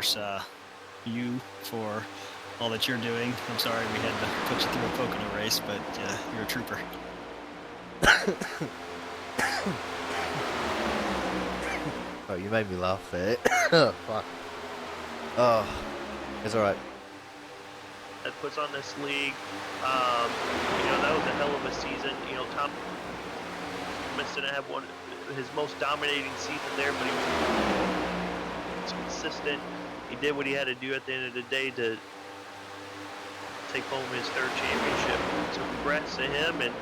course, you for all that you're doing. I'm sorry we had to put you through a Pocono race, but you're a trooper. Oh, you made me laugh there. Oh, fuck. Oh, it's alright. That puts on this league. That was a hell of a season. Thomas didn't have his most dominating season there, but he was consistent. He did what he had to do at the end of the day to take home his third championship. So congrats to him, and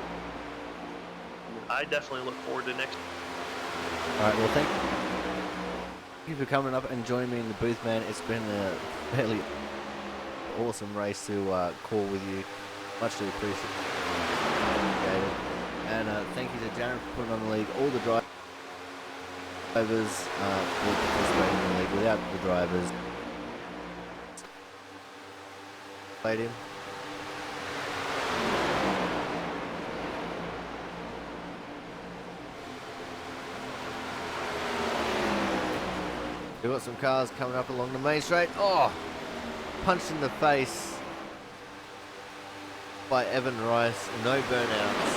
I definitely look forward to next. Alright, well, thank you for coming up and joining me in the booth, man. It's been a fairly awesome race to call with you. Muchly appreciated. And thank you to Jared for putting on the league. All the drivers will participate in the league. Without the drivers, played in. We've got some cars coming up along the main straight. Oh! Punched in the face by Evan Rice. No burnouts.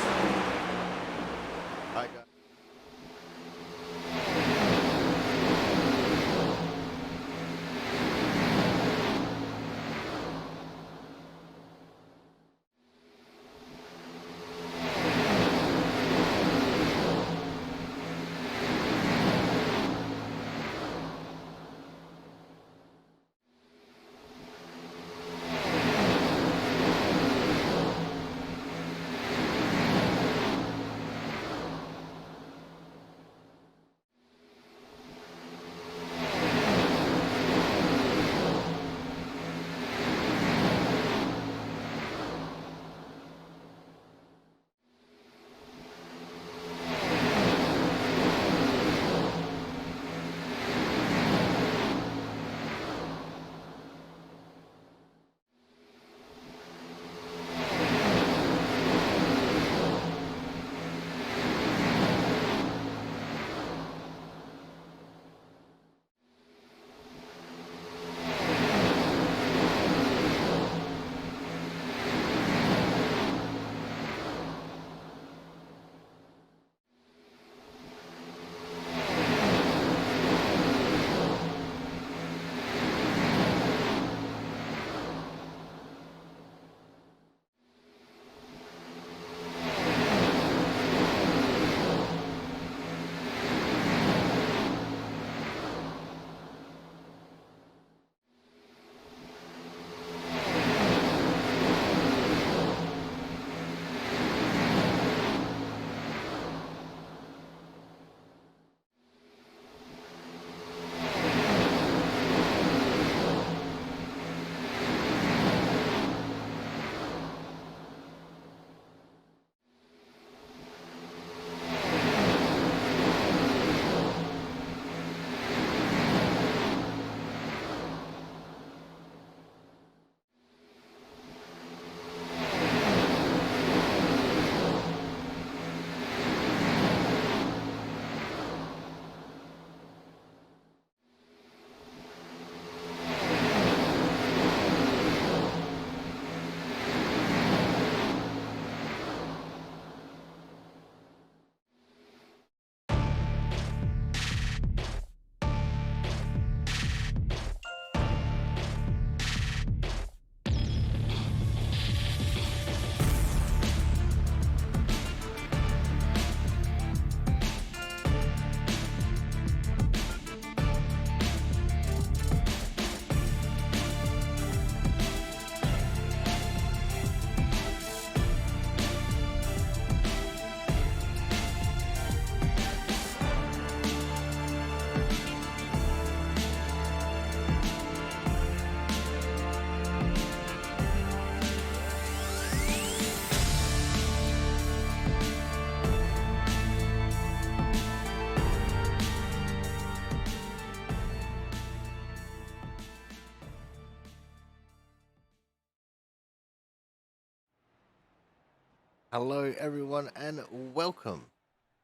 Hello everyone and welcome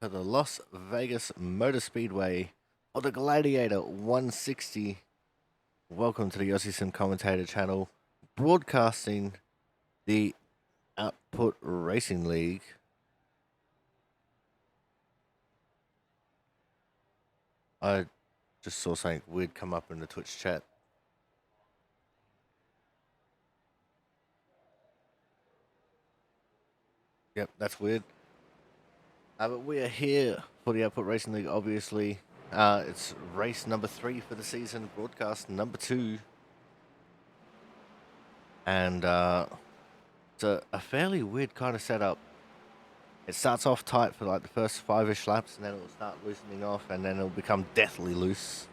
to the Las Vegas Motor Speedway of the Gladiator 160 Welcome to the Aussie Sim Commentator channel, broadcasting the Output Racing League. I just saw something weird come up in the Twitch chat. Yep, that's weird. But we are here for the Output Racing League, obviously. It's race number 3 for the season, broadcast number 2. And it's a fairly weird kind of setup. It starts off tight for like the first 5-ish laps, and then it will start loosening off, and then it'll become deathly loose.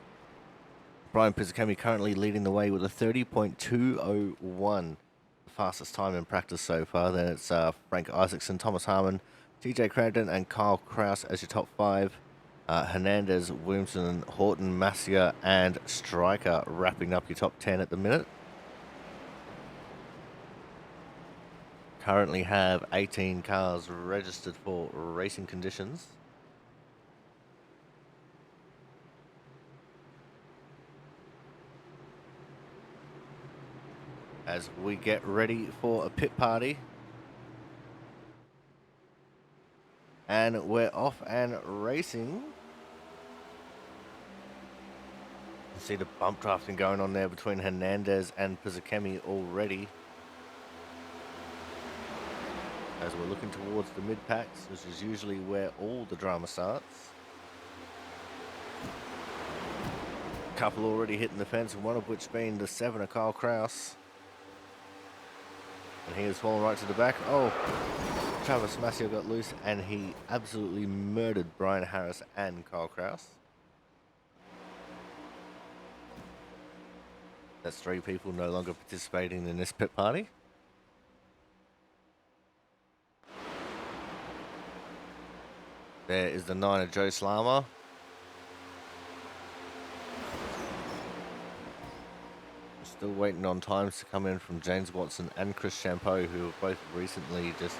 Brian Pizzicami currently leading the way with a 30.201, the fastest time in practice so far. Then it's Frank Isaacson, Thomas Harmon, TJ Crandon, and Kyle Kraus as your top 5. Hernandez, Williamson, Horton, Masia, and Stryker wrapping up your top 10 at the minute. Currently have 18 cars registered for racing conditions. As we get ready for a pit party. And we're off and racing. You can see the bump drafting going on there between Hernandez and Pizzicami already. As we're looking towards the mid-packs, which is usually where all the drama starts. A couple already hitting the fence, one of which being the 7 of Kyle Kraus. And he has fallen right to the back. Oh, Travis Massio got loose and he absolutely murdered Brian Harris and Kyle Kraus. That's 3 people no longer participating in this pit party. There is the 9 of Joe Slama. Still waiting on times to come in from James Watson and Chris Champeau, who have both recently just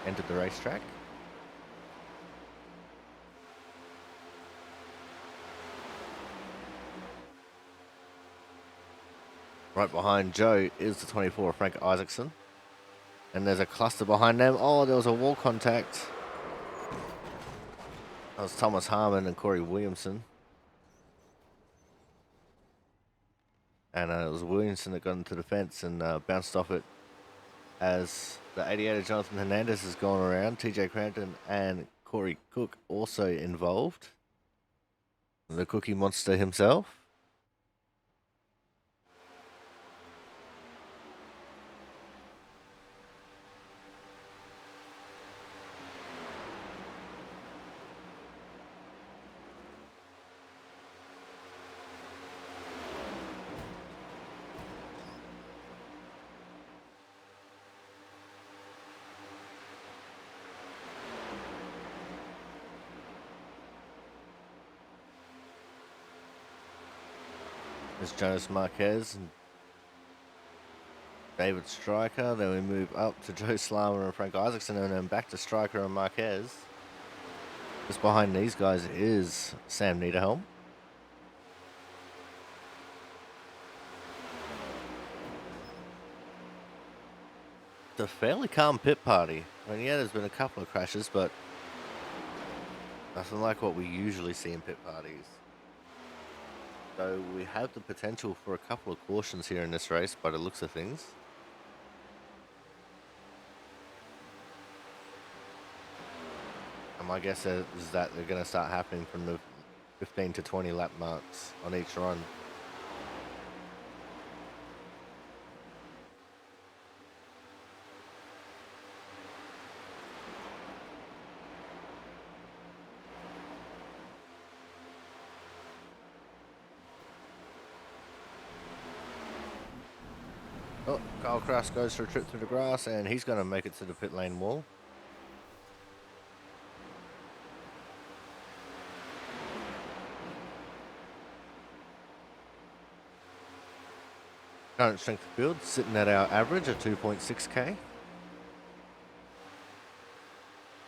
entered the racetrack. Right behind Joe is the 24, Frank Isaacson. And there's a cluster behind them. Oh, there was a wall contact. That was Thomas Harmon and Corey Williamson. And it was Williamson that got into the fence and bounced off it as the 88 of Jonathan Hernandez has gone around. TJ Crampton and Corey Cook also involved. The Cookie Monster himself. There's Jonas Marquez and David Stryker. Then we move up to Joe Slama and Frank Isaacson, and then back to Stryker and Marquez. Just behind these guys is Sam Niederhelm. It's a fairly calm pit party. I mean, yeah, there's been a couple of crashes, but nothing like what we usually see in pit parties. So we have the potential for a couple of cautions here in this race by the looks of things. And my guess is that they're going to start happening from the 15 to 20 lap marks on each run. Oh, Kyle Kraus goes for a trip through the grass, and he's going to make it to the pit lane wall. Current strength of field sitting at our average of 2.6k.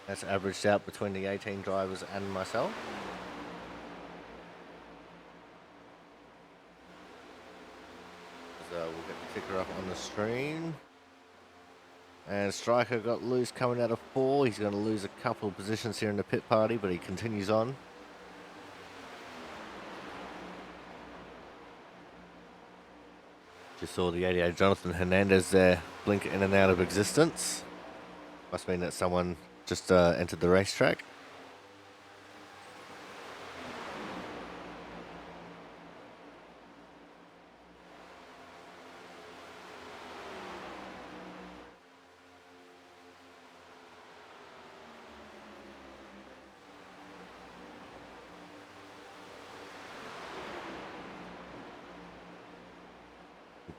That's averaged out between the 18 drivers and myself. we'll get the ticker up on the screen. And Striker got loose coming out of 4. He's going to lose a couple of positions here in the pit party, but he continues on. Just saw the 88 Jonathan Hernandez there blink in and out of existence. Must mean that someone just entered the racetrack.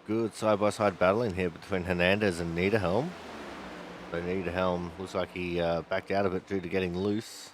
Good side-by-side battling here between Hernandez and Niederhelm. So Niederhelm looks like he backed out of it due to getting loose.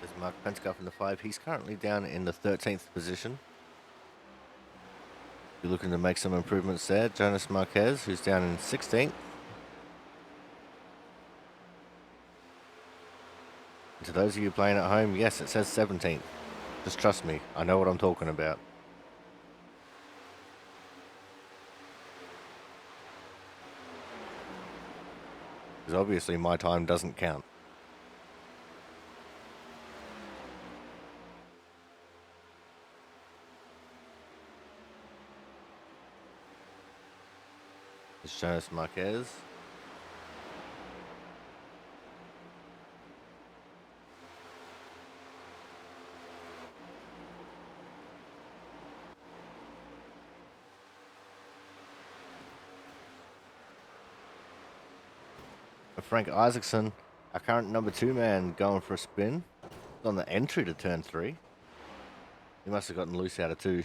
There's Mark Penskoff in the 5. He's currently down in the 13th position. You're looking to make some improvements there. Jonas Marquez, who's down in 16th. And to those of you playing at home, yes, it says 17th. Just trust me, I know what I'm talking about. Because obviously my time doesn't count. It's Jonas Marquez. Frank Isaacson, our current number 2 man, going for a spin. On the entry to turn 3. He must have gotten loose out of 2.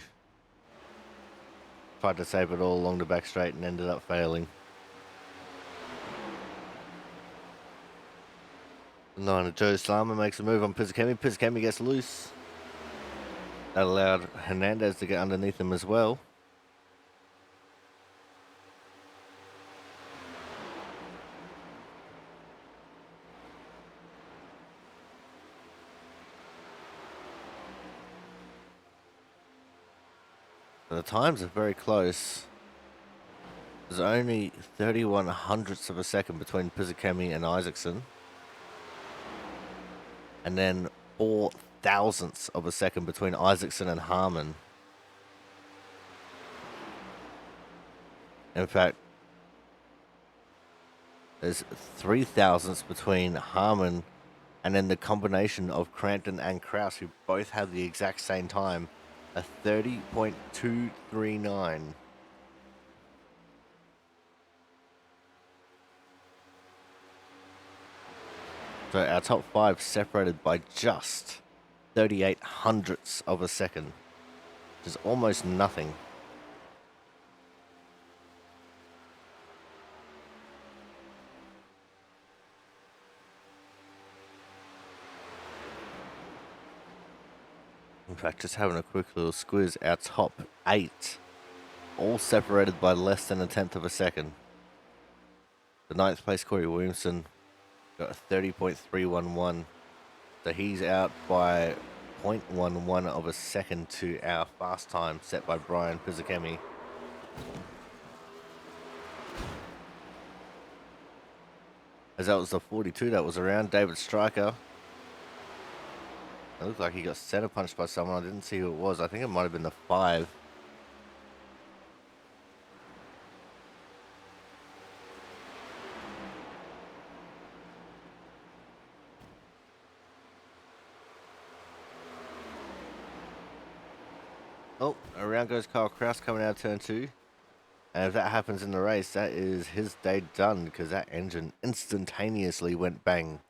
Tried to save it all along the back straight and ended up failing. 9 of Joe Slama makes a move on Pizzacchemi. Pizzacchemi gets loose. That allowed Hernandez to get underneath him as well. The times are very close. There's only 31 hundredths of a second between Pizzacchemi and Isaacson. And then 4 thousandths of a second between Isaacson and Harmon. In fact, there's 3 thousandths between Harmon and then the combination of Crampton and Kraus, who both have the exact same time. A 30.239. So our top 5 separated by just 38 hundredths of a second, which is almost nothing. In fact, just having a quick little squiz, our top 8, all separated by less than 1/10 of a second. The 9th place, Corey Williamson, got a 30.311. So he's out by 0.11 of a second to our fast time set by Brian Pizzacchemi. As that was the 42 that was around, David Stryker. It looked like he got center punched by someone. I didn't see who it was. I think it might have been the 5. Oh, around goes Kyle Kraus coming out of turn 2. And if that happens in the race, that is his day done because that engine instantaneously went bang.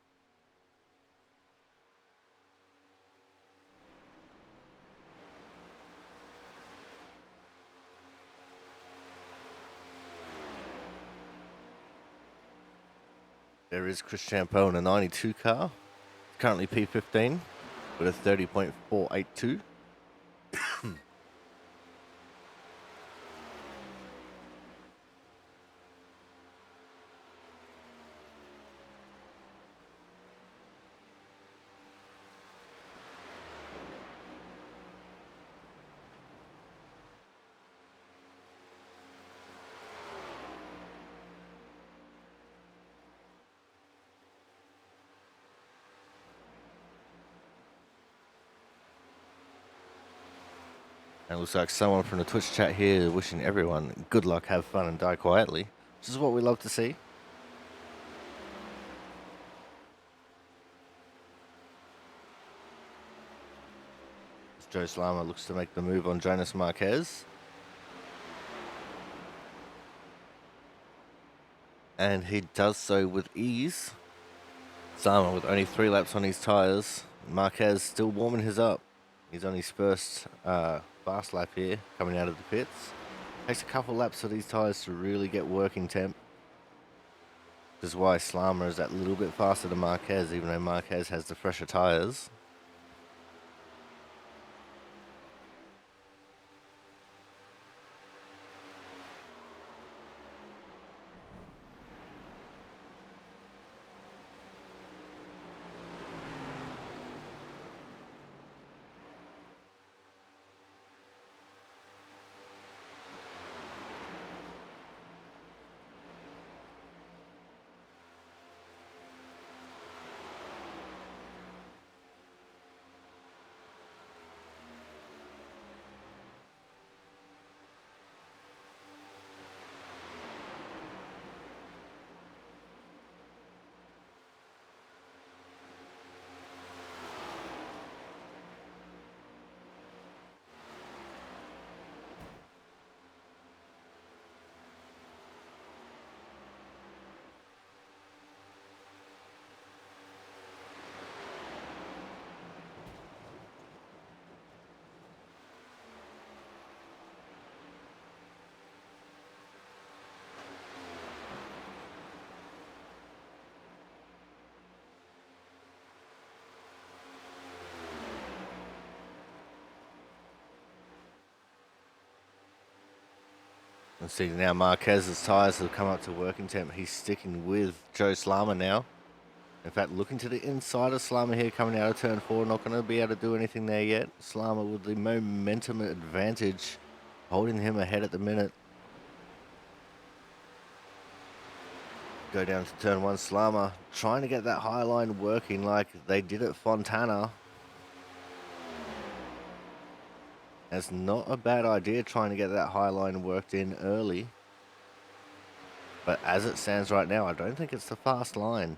There is Chris Champeau in a 92 car, currently P15 with a 30.482. And it looks like someone from the Twitch chat here wishing everyone good luck, have fun, and die quietly, which is what we love to see. Joe Slama looks to make the move on Jonas Marquez. And he does so with ease. Slama with only 3 laps on his tyres. Marquez still warming his up. He's on his first fast lap here, coming out of the pits. Takes a couple laps for these tyres to really get working temp. Which is why Slama is that little bit faster than Marquez, even though Marquez has the fresher tyres. Let's see now, Marquez's tyres have come up to working temp. He's sticking with Joe Slama now. In fact, looking to the inside of Slama here, coming out of turn 4. Not going to be able to do anything there yet. Slama with the momentum advantage, holding him ahead at the minute. Go down to turn 1, Slama trying to get that high line working like they did at Fontana. It's not a bad idea trying to get that high line worked in early. But as it stands right now, I don't think it's the fast line.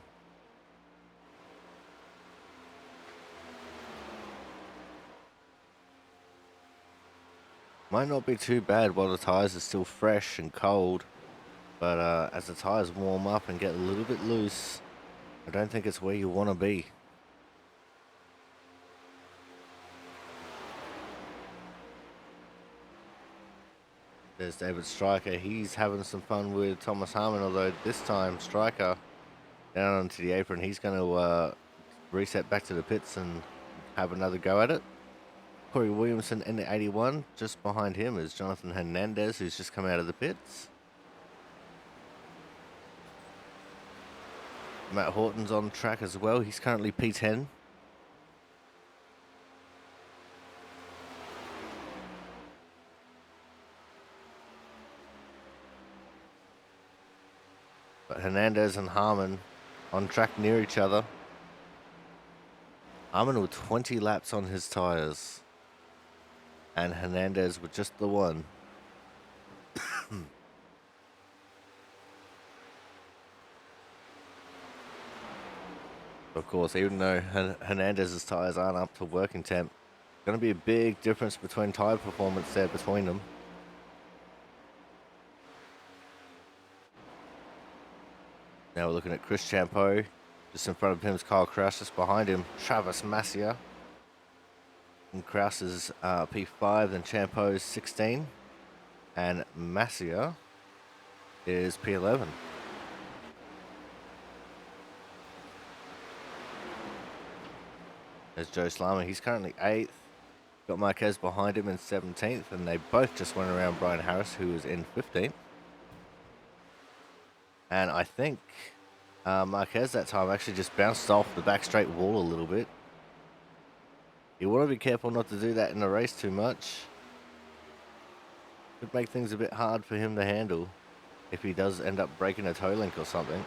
Might not be too bad while the tyres are still fresh and cold. But as the tyres warm up and get a little bit loose, I don't think it's where you want to be. There's David Stryker. He's having some fun with Thomas Harmon, although this time Stryker down onto the apron. He's going to reset back to the pits and have another go at it. Corey Williamson in the 81. Just behind him is Jonathan Hernandez, who's just come out of the pits. Matt Horton's on track as well. He's currently P10. But Hernandez and Harmon on track near each other. Harmon with 20 laps on his tyres. And Hernandez with just the one. Of course, even though Hernandez's tyres aren't up to working temp, going to be a big difference between tyre performance there between them. Now we're looking at Chris Champeau. Just in front of him is Kyle Kraus. Just behind him, Travis Massia. And Kraus is P5, then Champeau is 16. And Massia is P11. There's Joe Slama. He's currently 8th. Got Marquez behind him in 17th. And they both just went around Brian Harris, who was in 15th. And I think Marquez that time actually just bounced off the back straight wall a little bit. You want to be careful not to do that in the race too much. Could make things a bit hard for him to handle if he does end up breaking a toe link or something.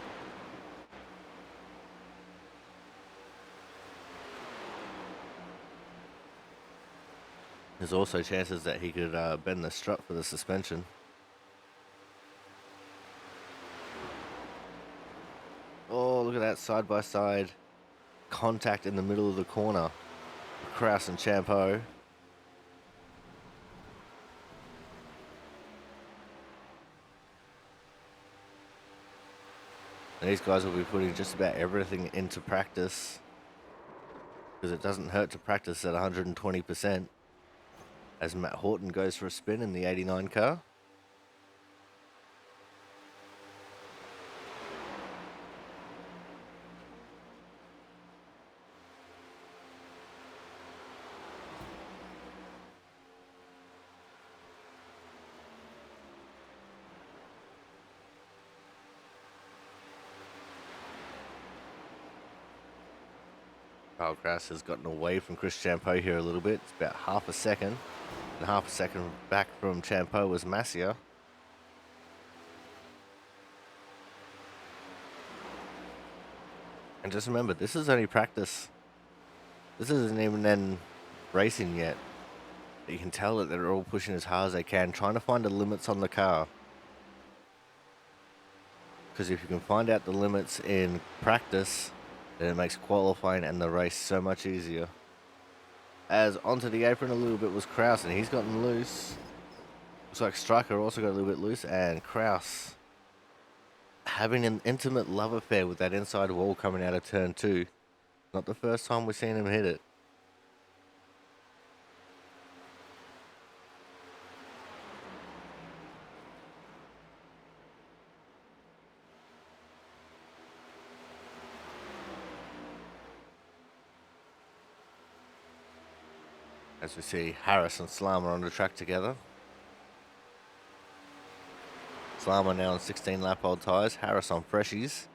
There's also chances that he could bend the strut for the suspension. Oh, look at that side-by-side contact in the middle of the corner. Kraus and Champeau. And these guys will be putting just about everything into practice, because it doesn't hurt to practice at 120%. As Matt Horton goes for a spin in the 89 car. Kyle Kraus has gotten away from Chris Champeau here a little bit. It's about half a second. And half a second back from Champeau was Massia. And just remember, this is only practice. This isn't even then racing yet. But you can tell that they're all pushing as hard as they can, trying to find the limits on the car. Because if you can find out the limits in practice, then it makes qualifying and the race so much easier. As onto the apron a little bit was Kraus, and he's gotten loose. Looks like Stryker also got a little bit loose, and Kraus having an intimate love affair with that inside wall coming out of turn 2. Not the first time we've seen him hit it. As we see Harris and Slama on the track together. Slama now on 16 lap old tyres, Harris on freshies.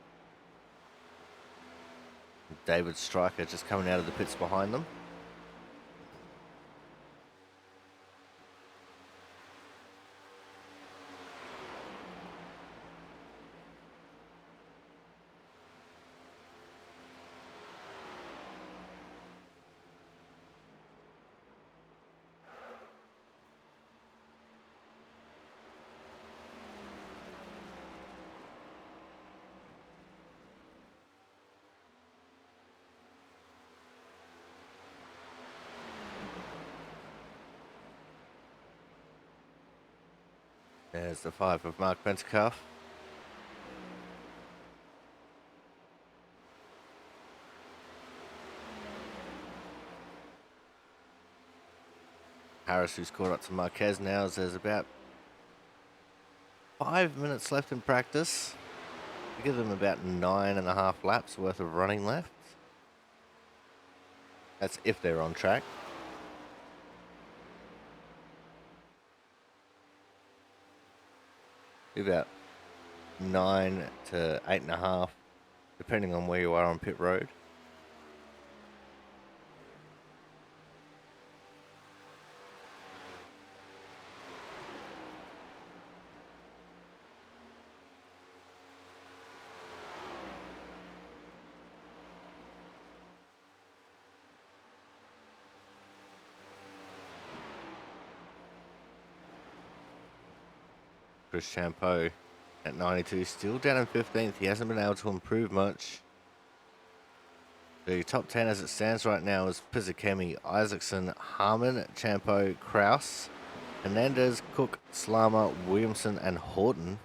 David Stryker just coming out of the pits behind them. There's the 5 of Mark Bentekoff. Harris, who's caught up to Marquez now, as there's about 5 minutes left in practice. We give them about 9.5 laps worth of running left. That's if they're on track. About 9 to 8.5, depending on where you are on pit road. Chris Champeau at 92, still down in 15th. He hasn't been able to improve much. The top 10 as it stands right now is Pizzakemi, Isaacson, Harmon, Champeau, Kraus, Hernandez, Cook, Slama, Williamson, and Horton.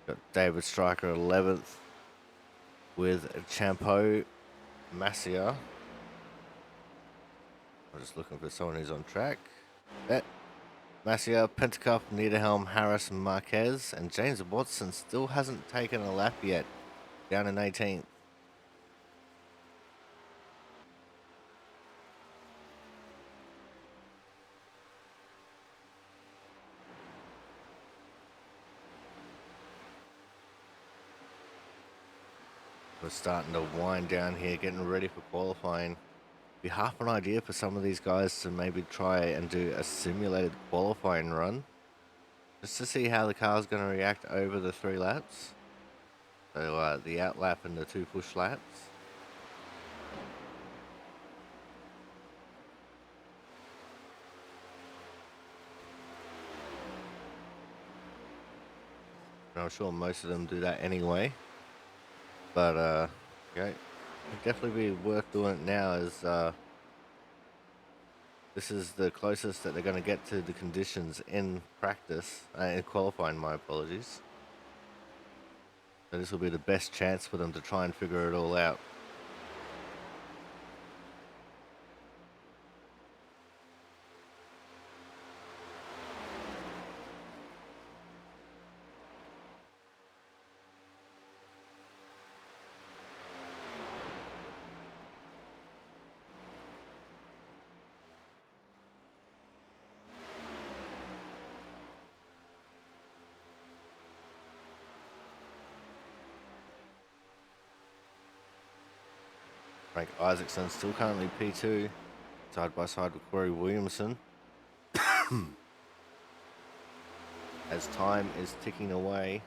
Got David Stryker 11th, with Champo Massia. I'm just looking for someone who's on track. Massia, Pentacup, Niederhelm, Harris, Marquez, and James Watson still hasn't taken a lap yet, down in 18th. We're starting to wind down here, getting ready for qualifying. Be half an idea for some of these guys to maybe try and do a simulated qualifying run, just to see how the car's going to react over the 3 laps. So the out lap and the 2 push laps. And I'm sure most of them do that anyway. But yeah, it'd definitely be worth doing it now, as this is the closest that they're going to get to the conditions in practice, in qualifying, my apologies. So this will be the best chance for them to try and figure it all out. Frank Isaacson still currently P2, side by side with Corey Williamson. As time is ticking away.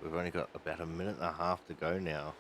We've only got about a minute and a half to go now.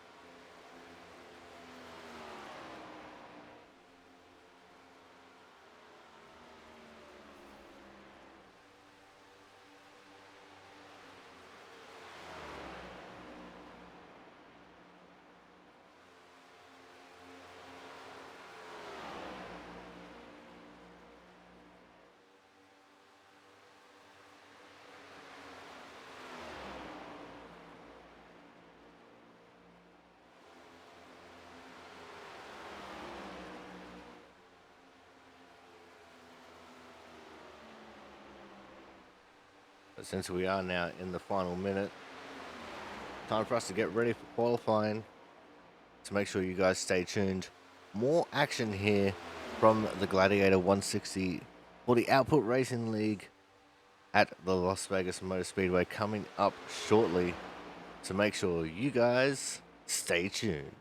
But since we are now in the final minute, time for us to get ready for qualifying. So make sure you guys stay tuned. More action here from the Gladiator 160 for the Output Racing League at the Las Vegas Motor Speedway coming up shortly. So make sure you guys stay tuned.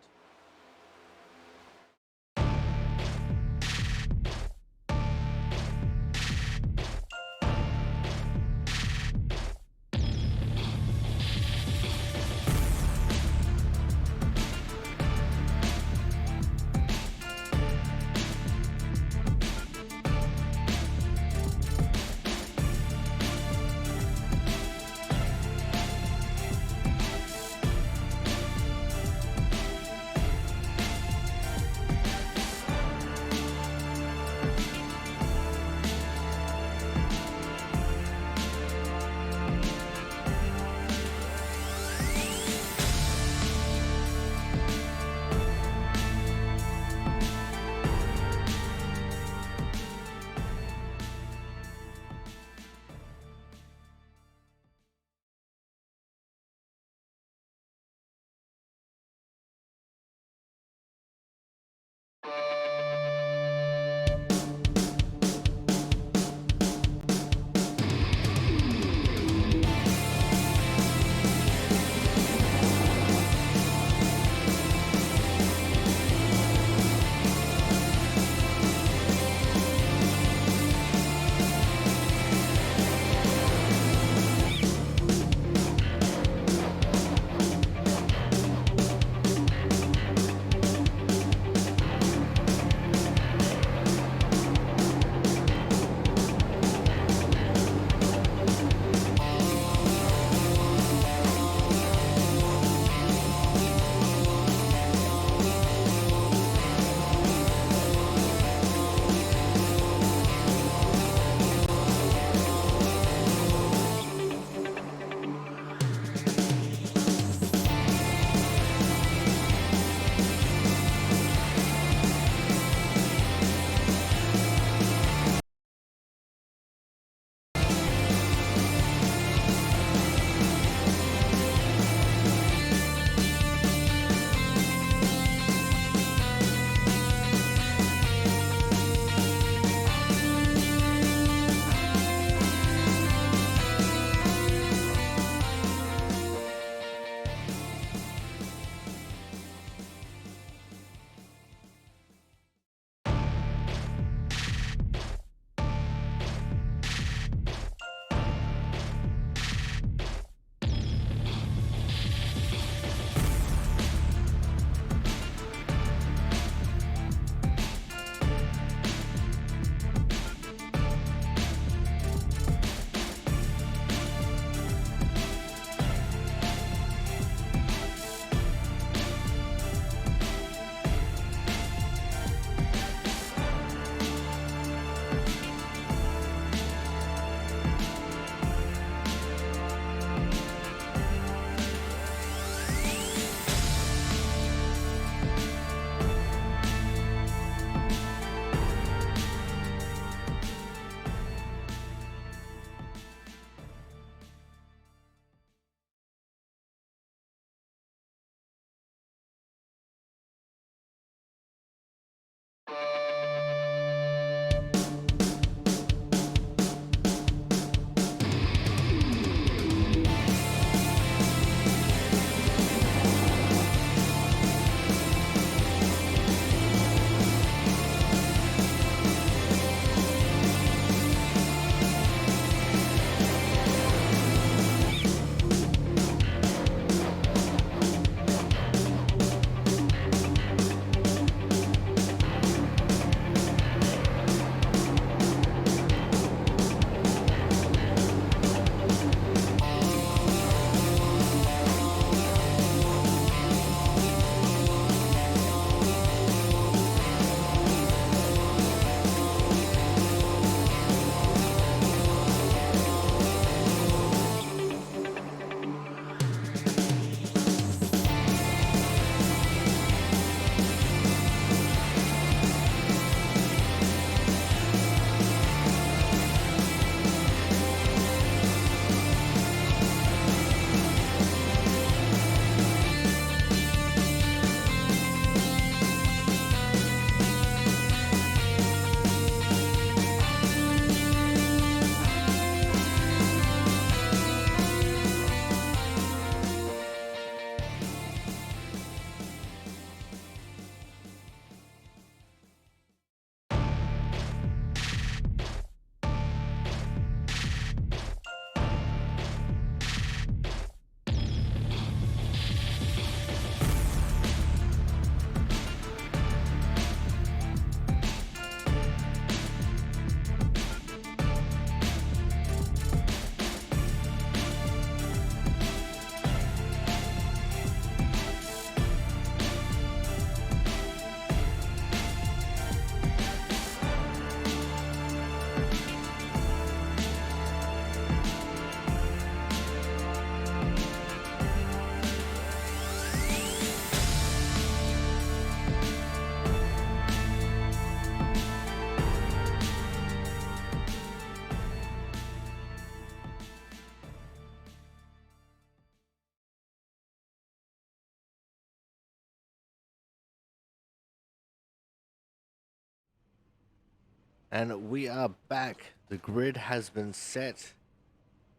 And we are back. The grid has been set,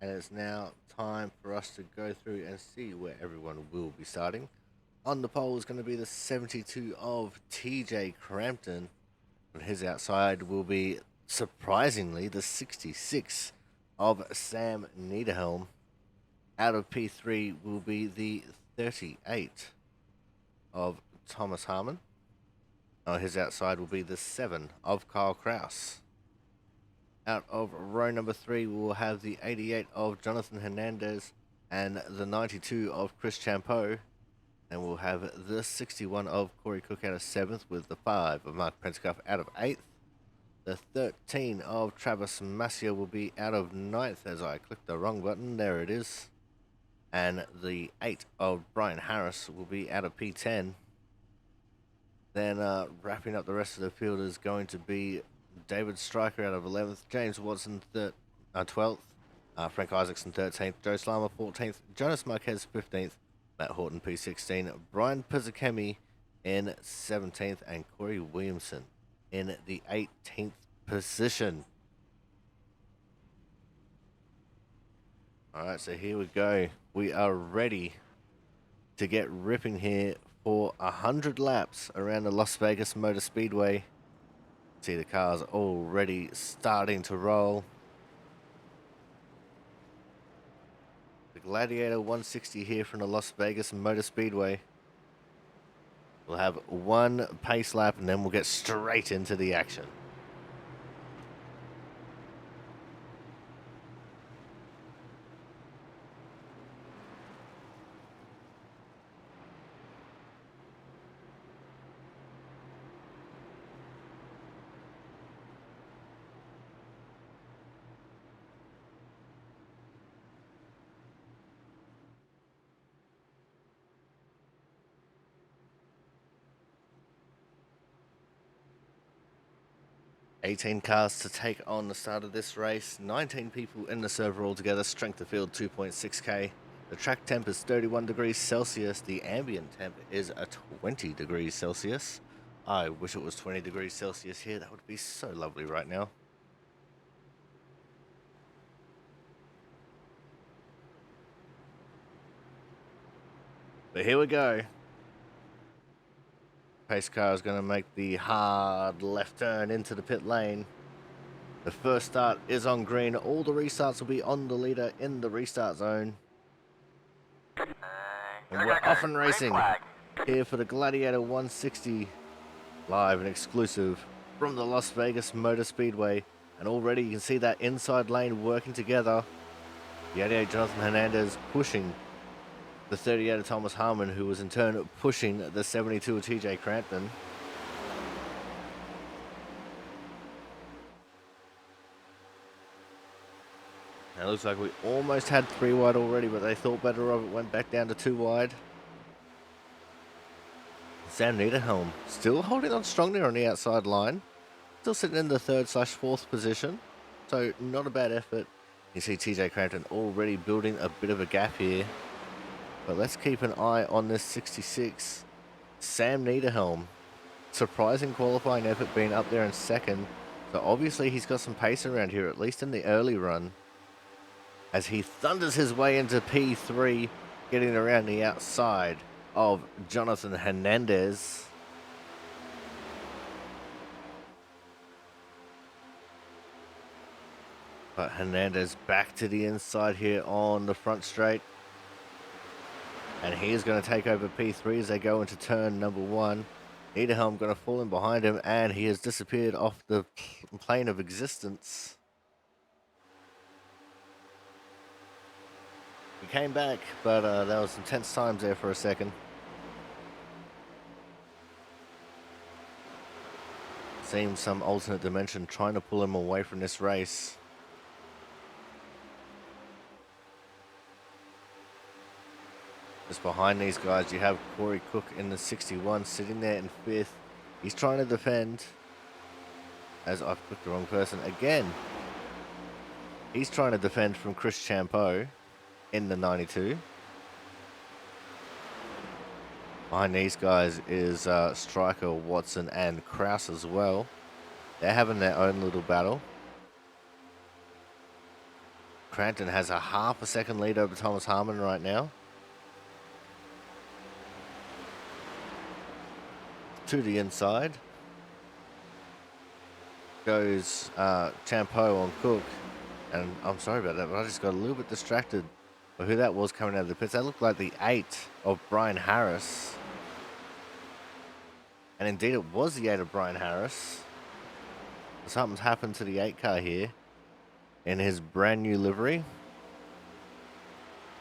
and it's now time for us to go through and see where everyone will be starting. On the pole is going to be the 72 of TJ Crampton. On his outside will be, surprisingly, the 66 of Sam Niederhelm. Out of P3 will be the 38 of Thomas Harmon. On his outside will be the 7 of Kyle Kraus. Out of row number 3, we will have the 88 of Jonathan Hernandez and the 92 of Chris Champeau. And we'll have the 61 of Corey Cook out of 7th with the 5 of Mark Penscuff out of 8th. The 13 of Travis Masia will be out of 9th as I clicked the wrong button. There it is. And the 8 of Brian Harris will be out of P10. Then wrapping up the rest of the field is going to be David Stryker out of 11th, James Watson 12th, Frank Isaacson 13th, Joe Slama 14th, Jonas Marquez 15th, Matt Horton P16, Brian Pizzakemi in 17th, and Corey Williamson in the 18th position. Alright, so here we go. We are ready to get ripping here for 100 laps around the Las Vegas Motor Speedway. See the cars already starting to roll. The Gladiator 160 here from the Las Vegas Motor Speedway. We'll have one pace lap and then we'll get straight into the action. $18 cars to take on the start of this race. 19 people in the server altogether. Strength of field 2.6k. The track temp is 31 degrees Celsius. The ambient temp is a 20 degrees Celsius. I wish it was 20 degrees Celsius here. That would be so lovely right now. But here we go. Pace car is going to make the hard left turn into the pit lane. The first start is on green. All the restarts will be on the leader in the restart zone. And we're off and racing here for the Gladiator 160. Live and exclusive from the Las Vegas Motor Speedway. And already you can see that inside lane working together. The 88 Jonathan Hernandez pushing the 38 of Thomas Harmon, who was in turn pushing the 72 of TJ Crampton. Now it looks like we almost had 3 wide already, but they thought better of it, went back down to 2 wide. Sam Niederhelm still holding on strong there on the outside line. Still sitting in the 3rd/4th position, so not a bad effort. You see TJ Crampton already building a bit of a gap here. But let's keep an eye on this 66. Sam Niederhelm. Surprising qualifying effort being up there in 2nd. So obviously he's got some pace around here, at least in the early run. As he thunders his way into P3, getting around the outside of Jonathan Hernandez. But Hernandez back to the inside here on the front straight. And he is going to take over P3 as they go into turn number 1. Niederhelm going to fall in behind him, and he has disappeared off the plane of existence. He came back, but there was some tense times there for a second. Seems some alternate dimension trying to pull him away from this race. Just behind these guys, you have Corey Cook in the 61 sitting there in 5th. He's trying to defend. As I've clicked the wrong person again. He's trying to defend from Chris Champeau in the 92. Behind these guys is Stryker, Watson, and Kraus as well. They're having their own little battle. Cranton has a half a second lead over Thomas Harmon right now. To the inside goes Champeau on Cook. And I'm sorry about that, but I just got a little bit distracted by who that was coming out of the pits. That looked like the 8 of Brian Harris. And indeed it was the 8 of Brian Harris. Something's happened to the 8 car here in his brand new livery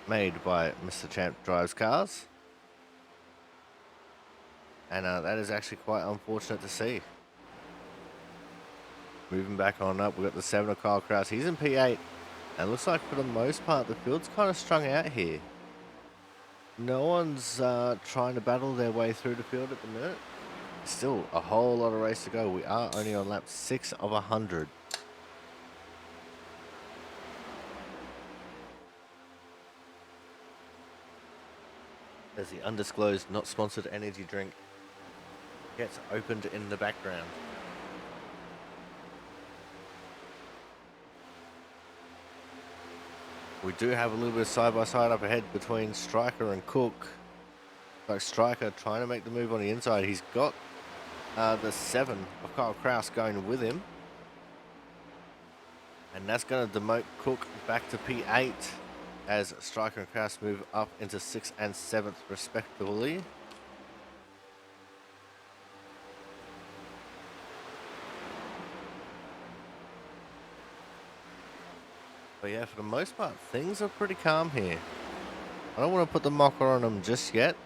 made by Mr. Champ Drives Cars. And that is actually quite unfortunate to see. Moving back on up, we've got the 7 of Kyle Kraus. He's in P8. And it looks like for the most part, the field's kind of strung out here. No one's trying to battle their way through the field at the minute. Still a whole lot of race to go. We are only on lap 6 of 100. There's the undisclosed, not sponsored energy drink gets opened in the background. We do have a little bit of side-by-side up ahead between Stryker and Cook. Like Stryker trying to make the move on the inside. He's got the 7 of Kyle Kraus going with him. And that's going to demote Cook back to P8 as Stryker and Kraus move up into 6th and 7th respectively. But yeah, for the most part, things are pretty calm here. I don't want to put the mocker on them just yet.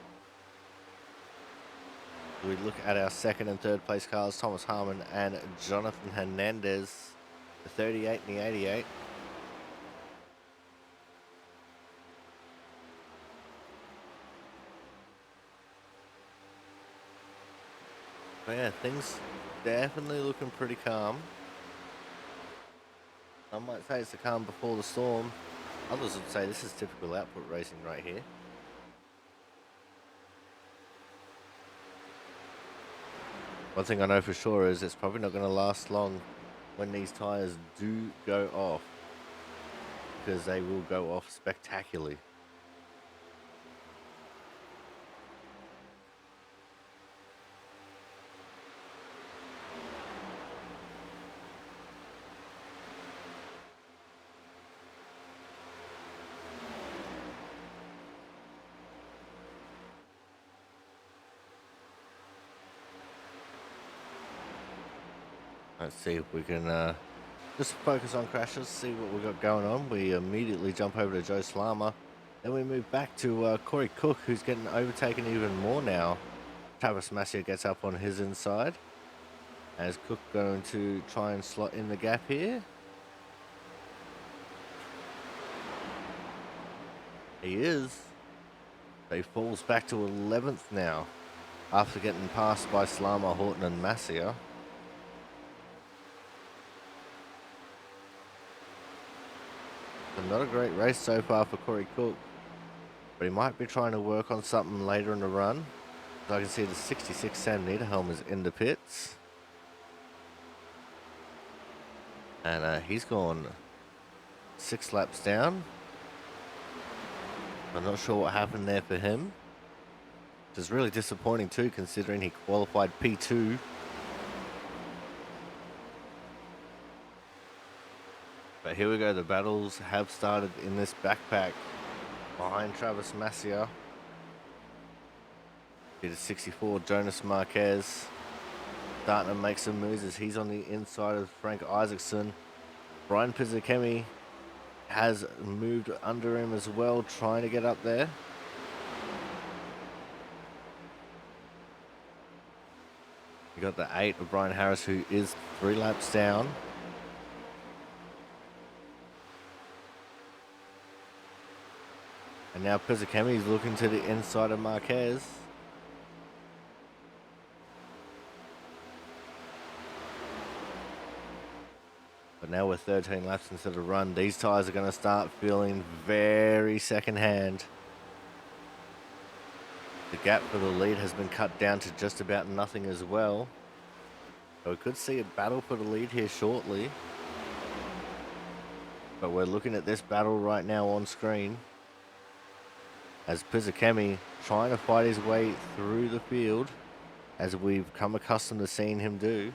We look at our 2nd and 3rd place cars, Thomas Harmon and Jonathan Hernandez, the 38 and the 88. But yeah, things definitely looking pretty calm. I might say it's the calm before the storm. Others would say this is typical output racing right here. One thing I know for sure is it's probably not going to last long when these tyres do go off, because they will go off spectacularly. Let's see if we can just focus on crashes, see what we got going on. We immediately jump over to Joe Slama. Then we move back to Corey Cook, who's getting overtaken even more now. Travis Masia gets up on his inside. As Cook going to try and slot in the gap here. He is. He falls back to 11th now after getting passed by Slama, Horton and Masia. Not a great race so far for Corey Cook, but he might be trying to work on something later in the run. So I can see the 66 Sam Niederhelm is in the pits. And he's gone 6 laps down. I'm not sure what happened there for him. Which is really disappointing too, considering he qualified P2. But here we go, the battles have started in this backpack behind Travis Masia. It is 64, Jonas Marquez starting to make some moves as he's on the inside of Frank Isaacson. Brian Pizzakemi has moved under him as well, trying to get up there. You got the 8 of Brian Harris, who is 3 laps down. And now Pizzakemi is looking to the inside of Marquez. But now we're 13 laps into the run. These tyres are going to start feeling very second-hand. The gap for the lead has been cut down to just about nothing as well. So we could see a battle for the lead here shortly. But we're looking at this battle right now on screen. As Pizzacami trying to fight his way through the field, as we've come accustomed to seeing him do.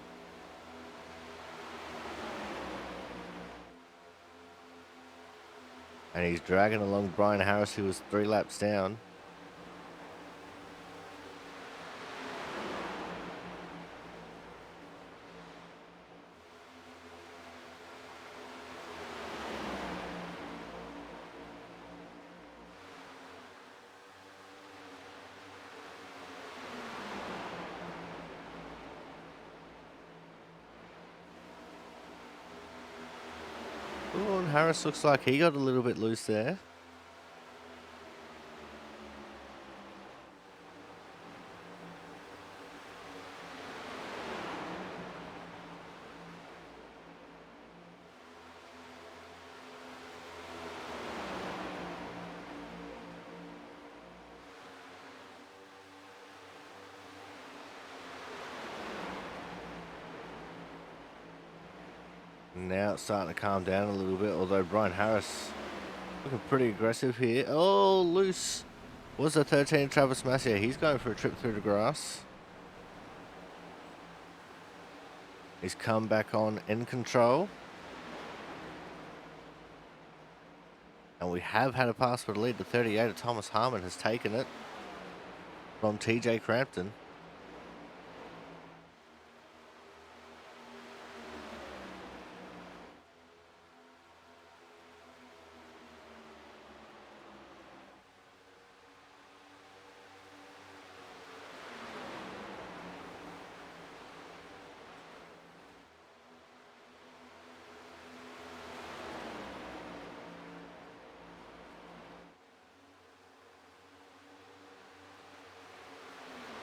And he's dragging along Brian Harris, who was 3 laps down. Oh, and Harris looks like he got a little bit loose there. Now it's starting to calm down a little bit, although Brian Harris looking pretty aggressive here. Oh, loose. Was the 13 Travis Massier. He's going for a trip through the grass. He's come back on in control. And we have had a pass for the lead. The 38 of Thomas Harmon has taken it from TJ Crampton.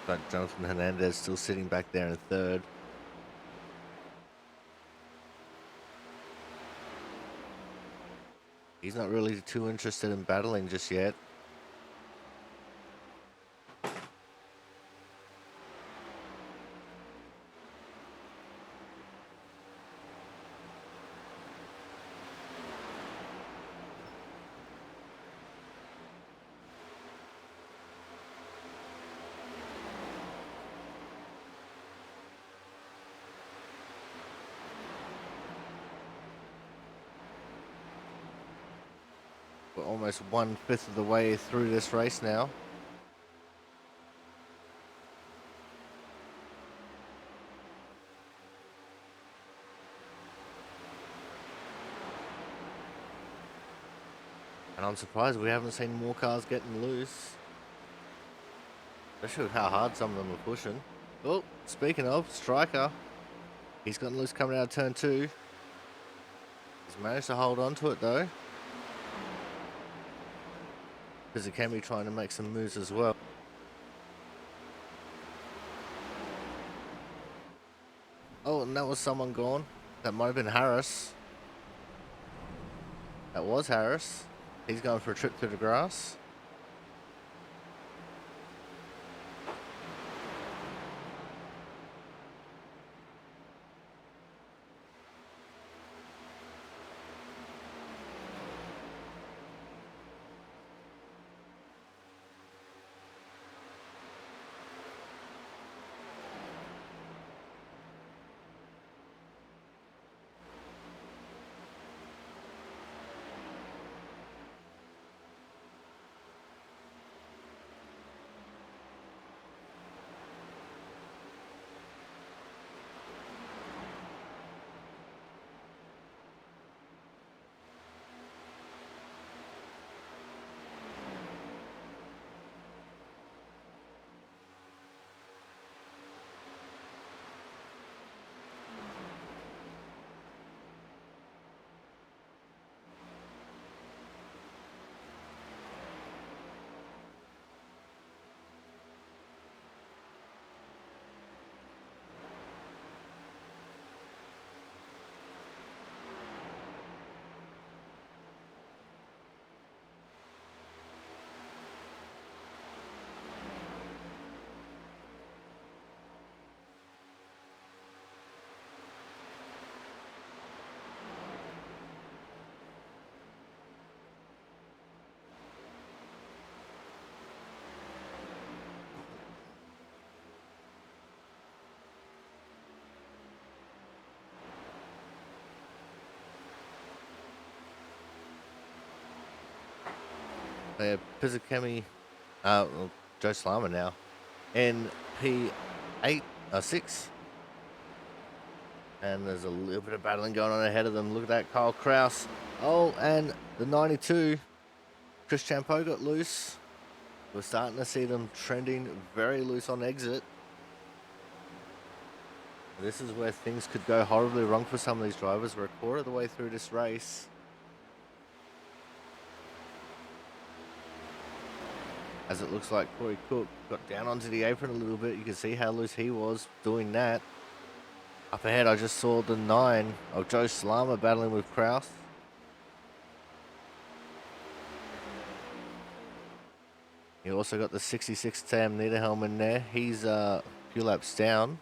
But Jonathan Hernandez still sitting back there in third. He's not really too interested in battling just yet. We're almost 1/5 of the way through this race now. And I'm surprised we haven't seen more cars getting loose. Especially with how hard some of them are pushing. Oh, speaking of, Striker. He's gotten loose coming out of turn 2. He's managed to hold on to it though. Pizzacami trying to make some moves as well. Oh, and that was someone gone. That might have been Harris. That was Harris. He's going for a trip through the grass. Pizzacami, well, Joe Slama now, in P8, 6. And there's a little bit of battling going on ahead of them. Look at that, Kyle Kraus. Oh, and the 92, Chris Champeau got loose. We're starting to see them trending very loose on exit. This is where things could go horribly wrong for some of these drivers. We're a quarter of the way through this race. As it looks like Corey Cook got down onto the apron a little bit. You can see how loose he was doing that. Up ahead, I just saw the 9 of Joe Slama battling with Kraus. You also got the 66 Sam Niederhelm in there. He's a few laps down.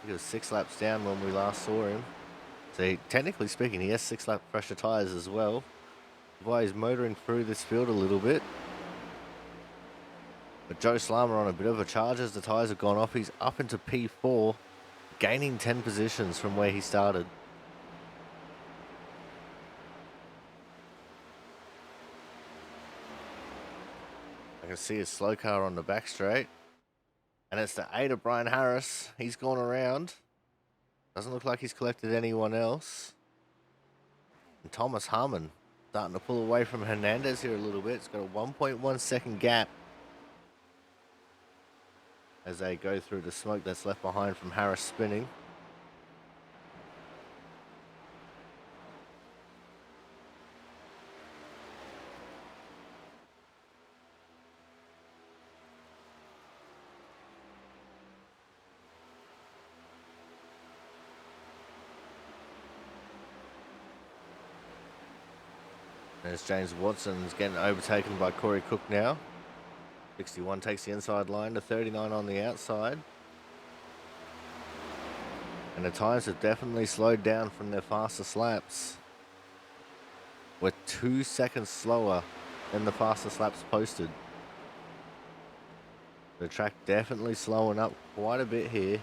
He was 6 laps down when we last saw him. So technically speaking, he has 6 lap pressure tyres as well. Why he's motoring through this field a little bit. But Joe Slama on a bit of a charge as the tyres have gone off. He's up into P4, gaining 10 positions from where he started. I can see a slow car on the back straight. And it's the 8 of Brian Harris. He's gone around. Doesn't look like he's collected anyone else. And Thomas Harmon starting to pull away from Hernandez here a little bit. It's got a 1.1 second gap as they go through the smoke that's left behind from Harris spinning. There's James Watson's getting overtaken by Corey Cook now. 61 takes the inside line to 39 on the outside. And the times have definitely slowed down from their fastest laps. We're 2 seconds slower than the fastest laps posted. The track definitely slowing up quite a bit here.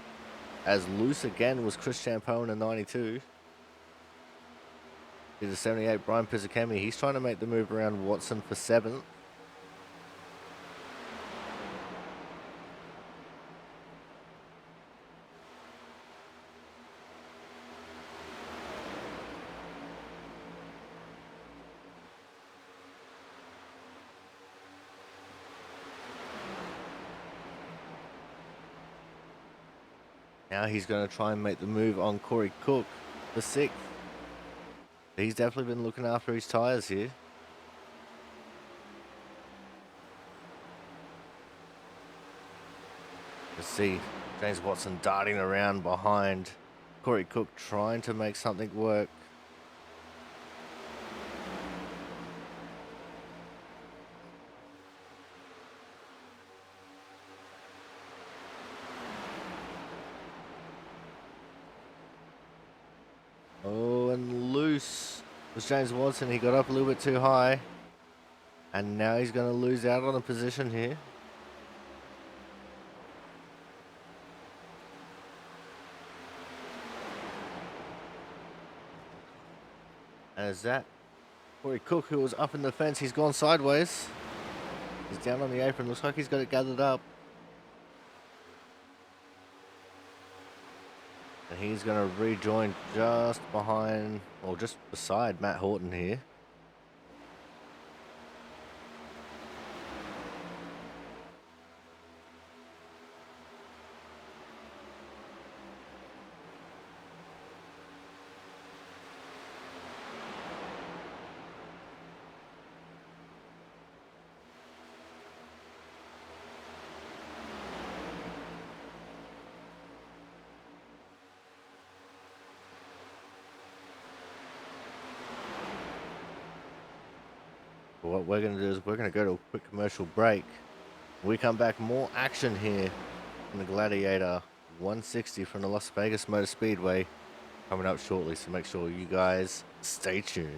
As loose again was Chris Champeau in the 92. Here's the 78, Brian Pizzacami. He's trying to make the move around Watson for 7th. Now he's going to try and make the move on Corey Cook for 6th. He's definitely been looking after his tyres here. You see James Watson darting around behind Corey Cook, trying to make something work. Oh, and loose was James Watson. He got up a little bit too high. And now he's going to lose out on a position here. And is that Corey Cook, who was up in the fence? He's gone sideways. He's down on the apron. Looks like he's got it gathered up. And he's going to rejoin just behind, or just beside Matt Horton here. What we're going to do is we're going to go to a quick commercial break. When we come back, more action here in the Gladiator 160 from the Las Vegas Motor Speedway coming up shortly, so make sure you guys stay tuned.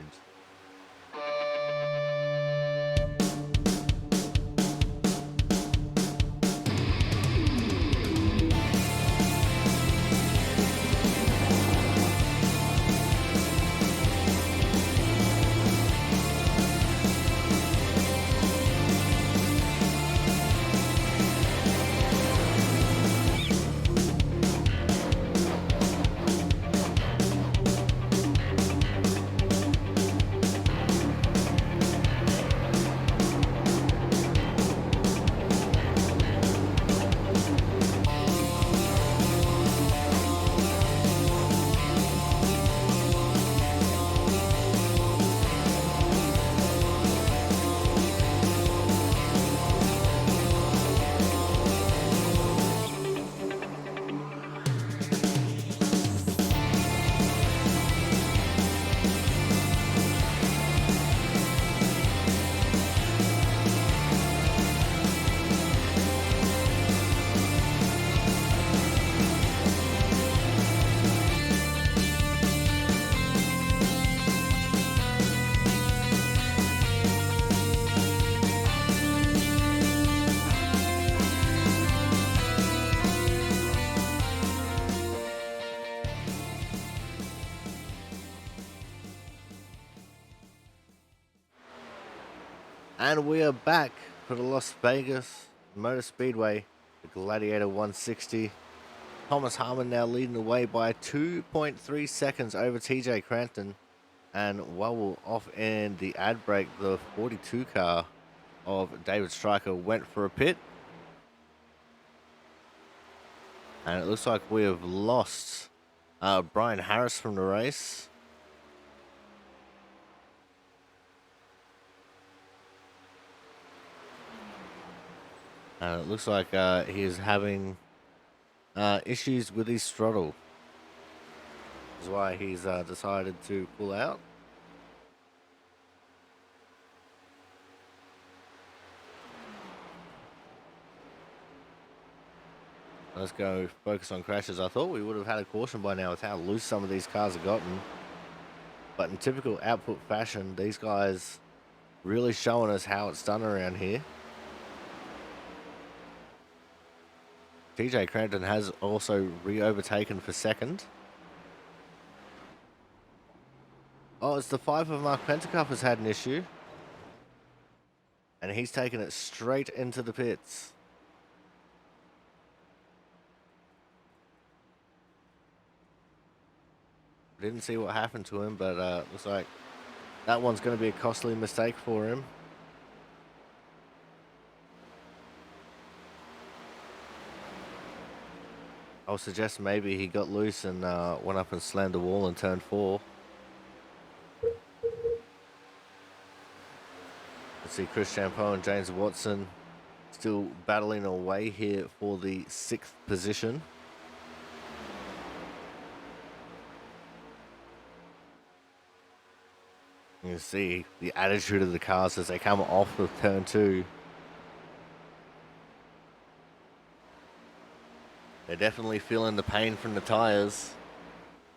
And we are back for the Las Vegas Motor Speedway, the Gladiator 160. Thomas Harmon now leading the way by 2.3 seconds over TJ Crampton. And while we're off in the ad break, the 42 car of David Stryker went for a pit. And it looks like we have lost Brian Harris from the race. And it looks like he is having issues with his throttle. That's why he's decided to pull out. Let's go focus on crashes. I thought we would have had a caution by now with how loose some of these cars have gotten. But in typical output fashion, these guys really showing us how it's done around here. TJ Crampton has also re-overtaken for second. Oh, it's the 5 of Mark Pentecoff has had an issue. And he's taken it straight into the pits. Didn't see what happened to him, but looks like that one's going to be a costly mistake for him. I'll suggest maybe he got loose and went up and slammed the wall in turn 4. Let's see Chris Champeau and James Watson still battling away here for the 6th position. You can see the attitude of the cars as they come off of turn 2. They're definitely feeling the pain from the tires.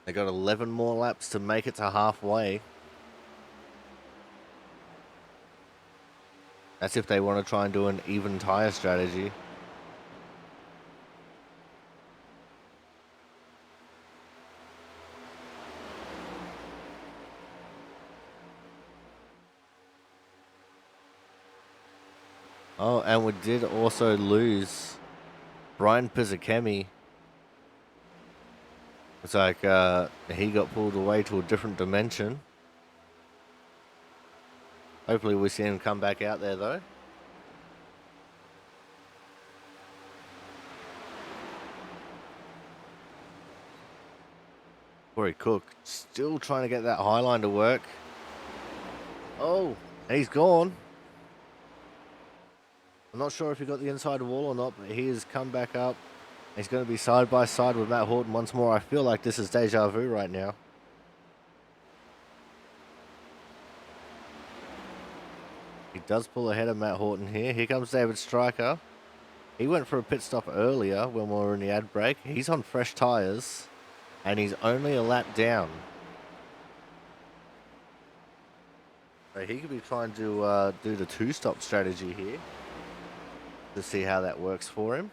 They got 11 more laps to make it to halfway. That's if they want to try and do an even tire strategy. Oh, and we did also lose Brian Pizzakemi. It's like he got pulled away to a different dimension. Hopefully we see him come back out there though. Corey Cook still trying to get that high line to work. Oh, he's gone. I'm not sure if he got the inside wall or not, but he has come back up. He's going to be side by side with Matt Horton once more. I feel like this is deja vu right now. He does pull ahead of Matt Horton here. Here comes David Stryker. He went for a pit stop earlier when we were in the ad break. He's on fresh tires, and he's only a lap down. So he could be trying to do the 2-stop strategy here to see how that works for him.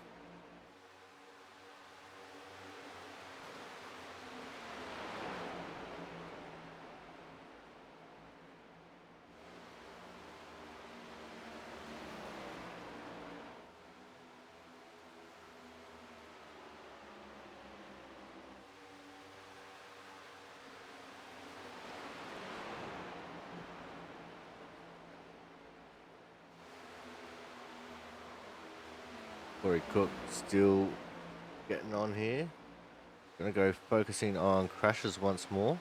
Corey Cook still getting on here. Gonna go focusing on crashes once more.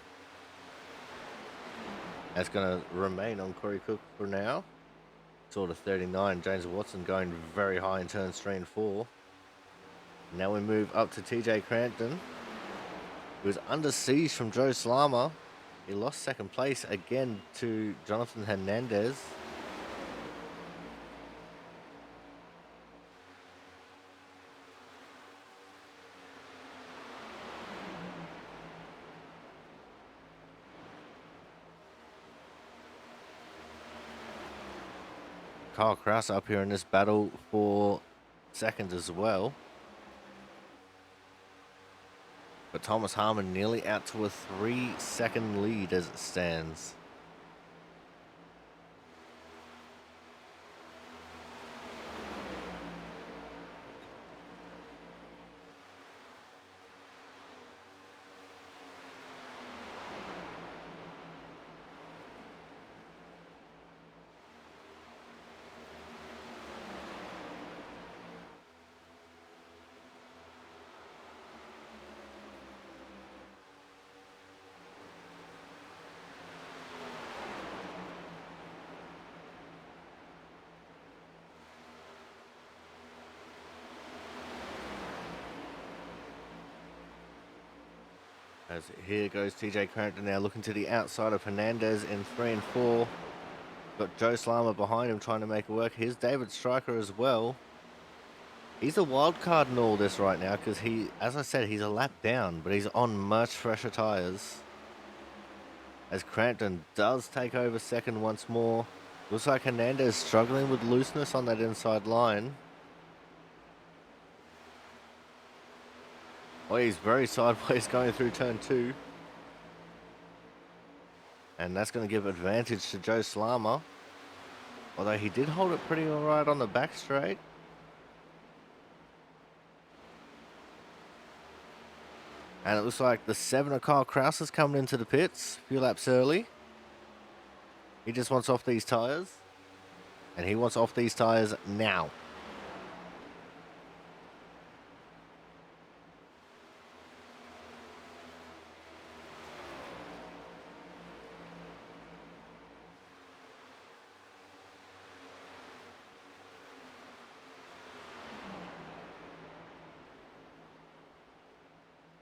That's gonna remain on Corey Cook for now. Sort of 39. James Watson going very high in turns 3 and 4. Now we move up to TJ Crampton, who was under siege from Joe Slama. He lost second place again to Jonathan Hernandez. Kyle Kraus up here in this battle for second as well. But Thomas Harmon nearly out to a 3-second lead as it stands. As here goes TJ Crampton now looking to the outside of Hernandez in 3 and 4. Got Joe Slama behind him trying to make it work. Here's David Stryker as well. He's a wild card in all this right now because as I said, he's a lap down, but he's on much fresher tires. As Crampton does take over second once more. Looks like Hernandez struggling with looseness on that inside line. Oh, he's very sideways going through turn 2. And that's going to give advantage to Joe Slama. Although he did hold it pretty alright on the back straight. And it looks like the 7 of Kyle Kraus is coming into the pits a few laps early. He just wants off these tires. And he wants off these tires now.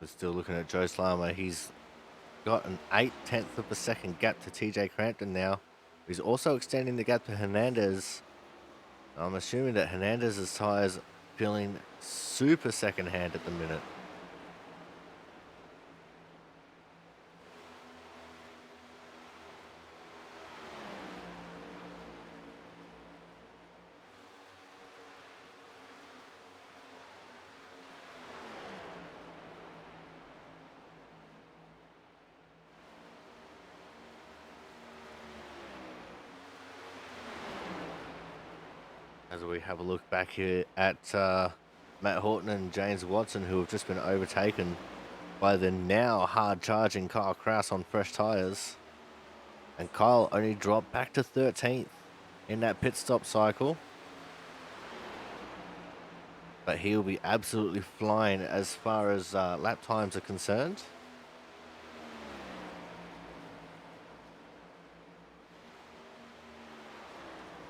We're still looking at Joe Slama. He's got an 8/10 of a second gap to TJ Crampton now. He's also extending the gap to Hernandez. I'm assuming that Hernandez's tires feeling super secondhand at the minute. As we have a look back here at Matt Horton and James Watson, who have just been overtaken by the now hard-charging Kyle Kraus on fresh tyres. And Kyle only dropped back to 13th in that pit stop cycle. But he'll be absolutely flying as far as lap times are concerned.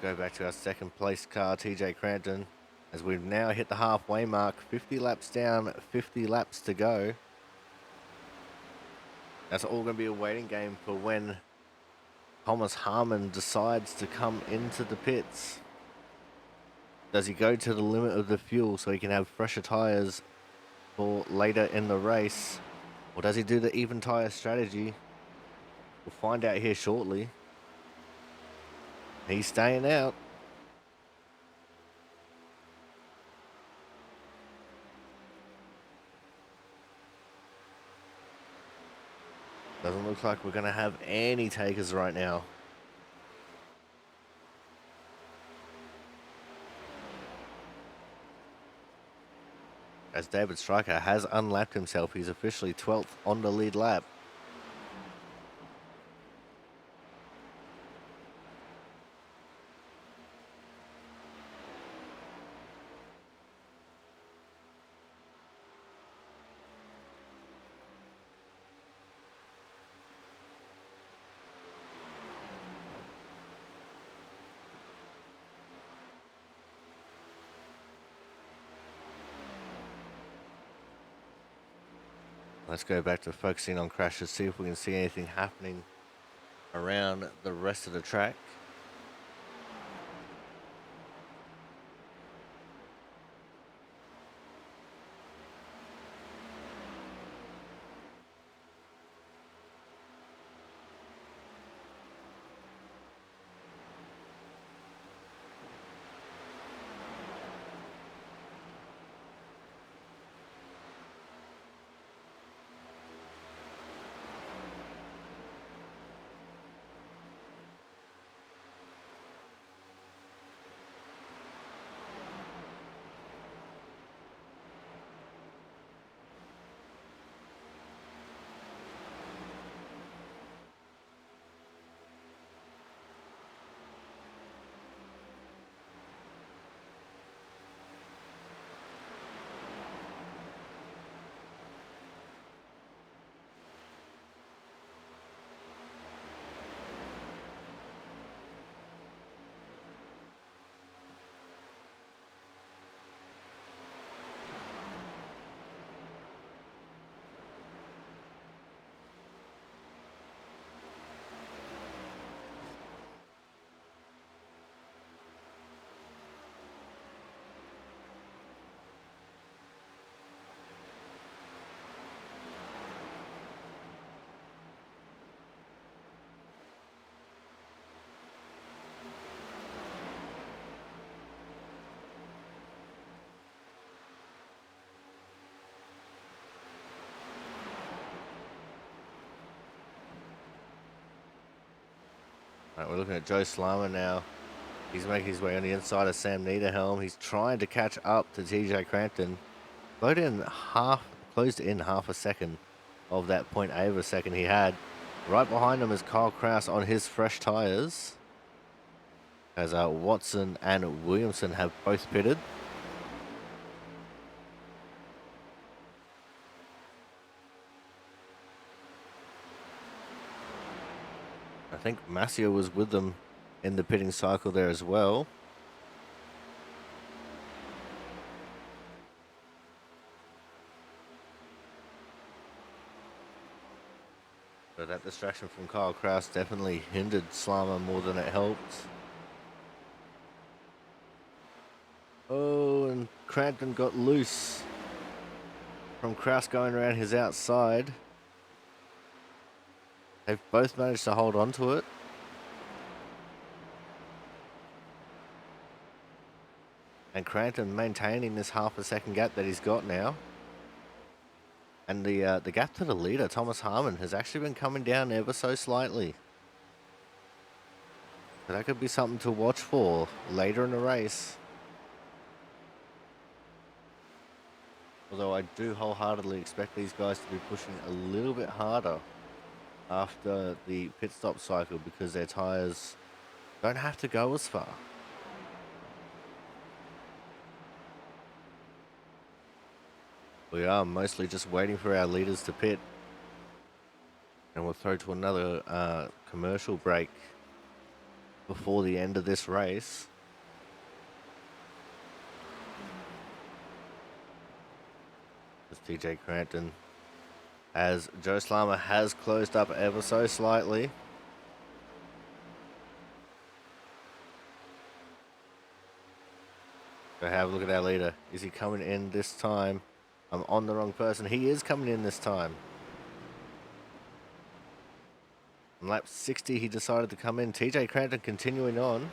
Go back to our second place car, TJ Crampton, as we've now hit the halfway mark. 50 laps down, 50 laps to go. That's all going to be a waiting game for when Thomas Harmon decides to come into the pits. Does he go to the limit of the fuel so he can have fresher tires for later in the race? Or does he do the even tire strategy? We'll find out here shortly. He's staying out. Doesn't look like we're going to have any takers right now. As David Stryker has unlapped himself, he's officially 12th on the lead lap. Let's go back to focusing on crashes, see if we can see anything happening around the rest of the track. Right, we're looking at Joe Slimer now. He's making his way on the inside of Sam Niederhelm. He's trying to catch up to TJ Crampton. Closed in half a second of that 0.8 of a second he had. Right behind him is Kyle Kraus on his fresh tyres, as Watson and Williamson have both pitted. I think Massio was with them in the pitting cycle there as well. But that distraction from Kyle Kraus definitely hindered Slimer more than it helped. Oh, and Crampton got loose from Kraus going around his outside. They've both managed to hold on to it. And Crampton maintaining this half a second gap that he's got now. And the gap to the leader, Thomas Harmon, has actually been coming down ever so slightly. So that could be something to watch for later in the race. Although I do wholeheartedly expect these guys to be pushing a little bit harder after the pit stop cycle, because their tyres don't have to go as far. We are mostly just waiting for our leaders to pit, and we'll throw to another commercial break before the end of this race. As TJ Crampton, as Joe Slimer has closed up ever so slightly. Go have a look at our leader. Is he coming in this time? I'm on the wrong person. He is coming in this time. On lap 60, he decided to come in. TJ Crampton continuing on.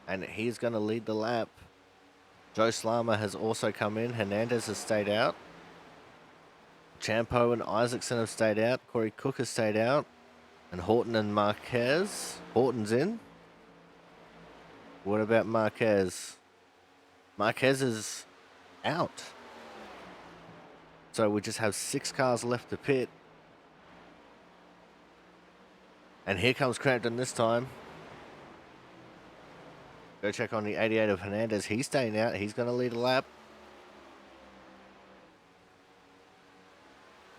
And he's going to lead the lap. Joe Slimer has also come in. Hernandez has stayed out. Champo and Isaacson have stayed out. Corey Cook has stayed out. And Horton and Marquez. Horton's in. What about Marquez? Marquez is out. So we just have 6 cars left to pit. And here comes Crampton this time. Go check on the 88 of Hernandez. He's staying out. He's going to lead a lap.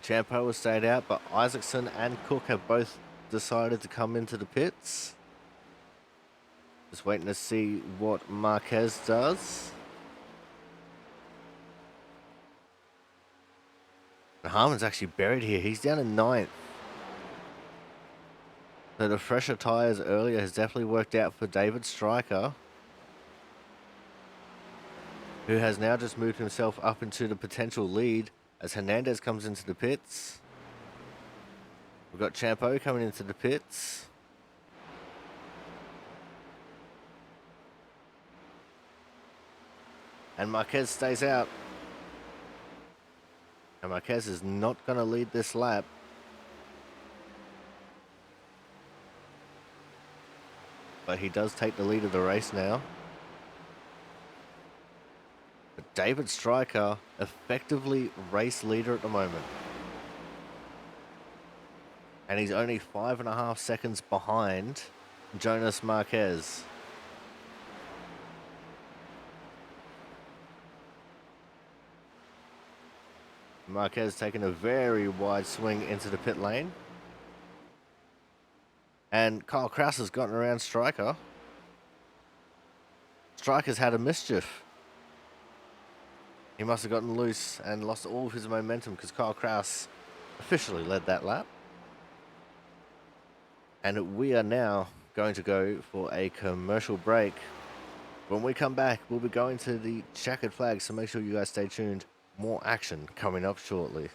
Champo has stayed out, but Isaacson and Cook have both decided to come into the pits. Just waiting to see what Marquez does. And Harmon's actually buried here. He's down in 9th. So the fresher tyres earlier has definitely worked out for David Stryker, who has now just moved himself up into the potential lead as Hernandez comes into the pits. We've got Champo coming into the pits. And Marquez stays out. And Marquez is not going to lead this lap. But he does take the lead of the race now. But David Stryker, effectively race leader at the moment. And he's only 5.5 seconds behind Jonas Marquez. Marquez taking a very wide swing into the pit lane. And Kyle Kraus has gotten around Stryker. Stryker's had a mischief. He must have gotten loose and lost all of his momentum because Kyle Kraus officially led that lap. And we are now going to go for a commercial break. When we come back, we'll be going to the checkered flag, so make sure you guys stay tuned. More action coming up shortly.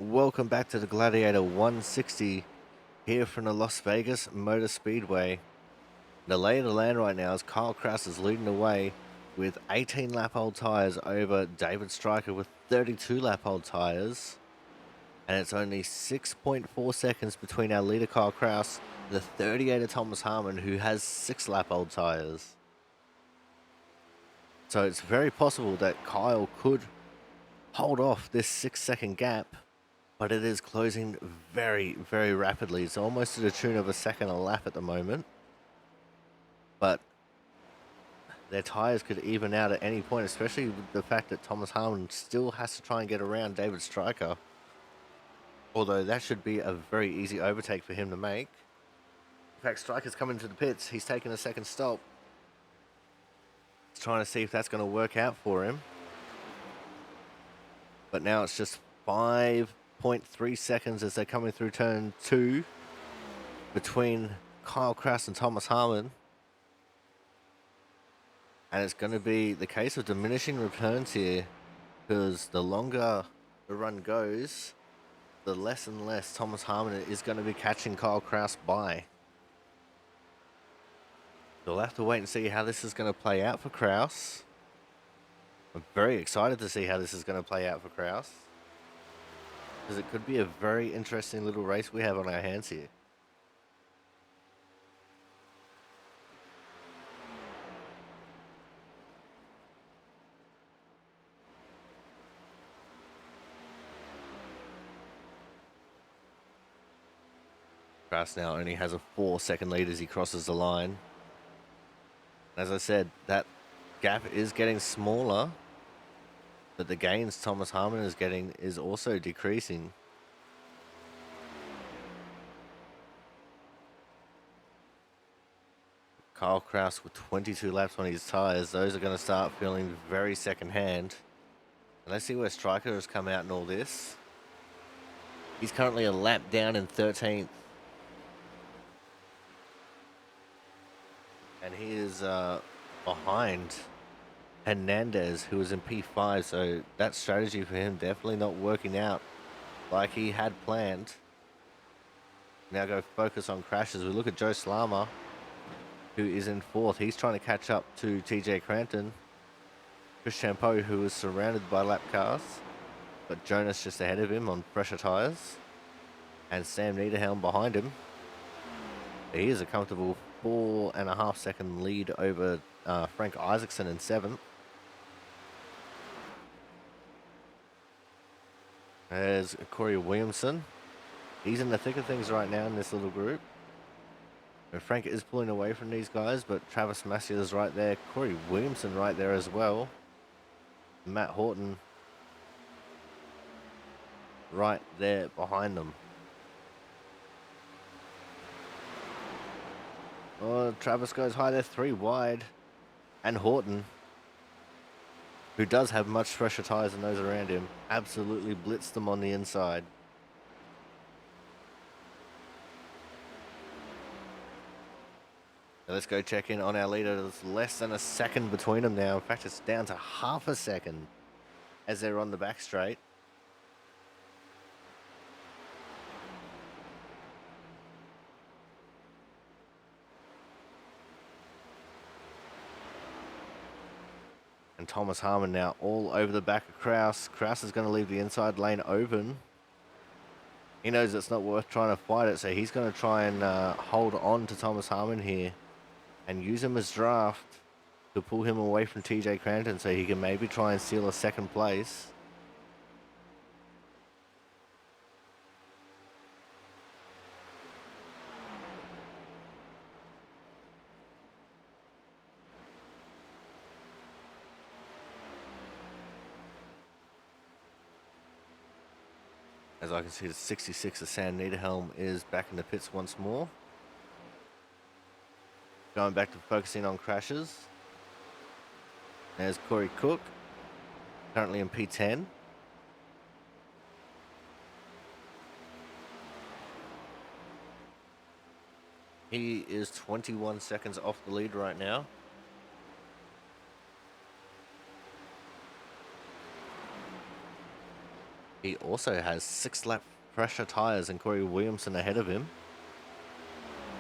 Welcome back to the Gladiator 160 here from the Las Vegas Motor Speedway. The lay of the land right now is Kyle Kraus is leading the way with 18 lap old tyres over David Stryker with 32 lap old tyres. And it's only 6.4 seconds between our leader Kyle Kraus and the 38er Thomas Harmon, who has 6 lap old tyres. So it's very possible that Kyle could hold off this 6-second gap, but it is closing very, very rapidly. It's almost to the tune of a second a lap at the moment. But their tyres could even out at any point, especially with the fact that Thomas Harmon still has to try and get around David Stryker. Although that should be a very easy overtake for him to make. In fact, Stryker's coming to the pits. He's taking a second stop. He's trying to see if that's going to work out for him. But now it's just 5.3 seconds as they're coming through turn 2 between Kyle Kraus and Thomas Harmon. And it's going to be the case of diminishing returns here, because the longer the run goes, the less and less Thomas Harmon is going to be catching Kyle Kraus by. So we'll have to wait and see how this is going to play out for Kraus. I'm very excited to see how this is going to play out for Kraus, because it could be a very interesting little race we have on our hands here. Kraus now only has a 4-second lead as he crosses the line. As I said, that gap is getting smaller, but the gains Thomas Harmon is getting is also decreasing. Kyle Kraus with 22 laps on his tyres. Those are going to start feeling very second-hand. And let's see where Stryker has come out in all this. He's currently a lap down in 13th. And he is behind Hernandez, who was in P5. So that strategy for him definitely not working out like he had planned. Now go focus on crashes. We look at Joe Slama, who is in 4th. He's trying to catch up to TJ Crampton. Chris Champeau, who is surrounded by lap cars, but Jonas just ahead of him on fresher tyres. And Sam Niederhelm behind him. He is a comfortable 4.5 second lead over Frank Isaacson in 7th. There's Corey Williamson. He's in the thick of things right now in this little group. And Frank is pulling away from these guys, but Travis Massier is right there. Corey Williamson right there as well. Matt Horton right there behind them. Oh, Travis goes high there, 3 wide. And Horton, who does have much fresher tyres than those around him, absolutely blitzed them on the inside. Now let's go check in on our leader. There's less than a second between them now. In fact, it's down to half a second as they're on the back straight. And Thomas Harmon now all over the back of Kraus. Kraus is going to leave the inside lane open. He knows it's not worth trying to fight it, so he's going to try and hold on to Thomas Harmon here and use him as draft to pull him away from TJ Crampton so he can maybe try and steal a second place. As I can see, the 66 of Sam Niederhelm is back in the pits once more. Going back to focusing on crashes. There's Corey Cook, currently in P10. He is 21 seconds off the lead right now. He also has 6-lap fresher tyres and Corey Williamson ahead of him.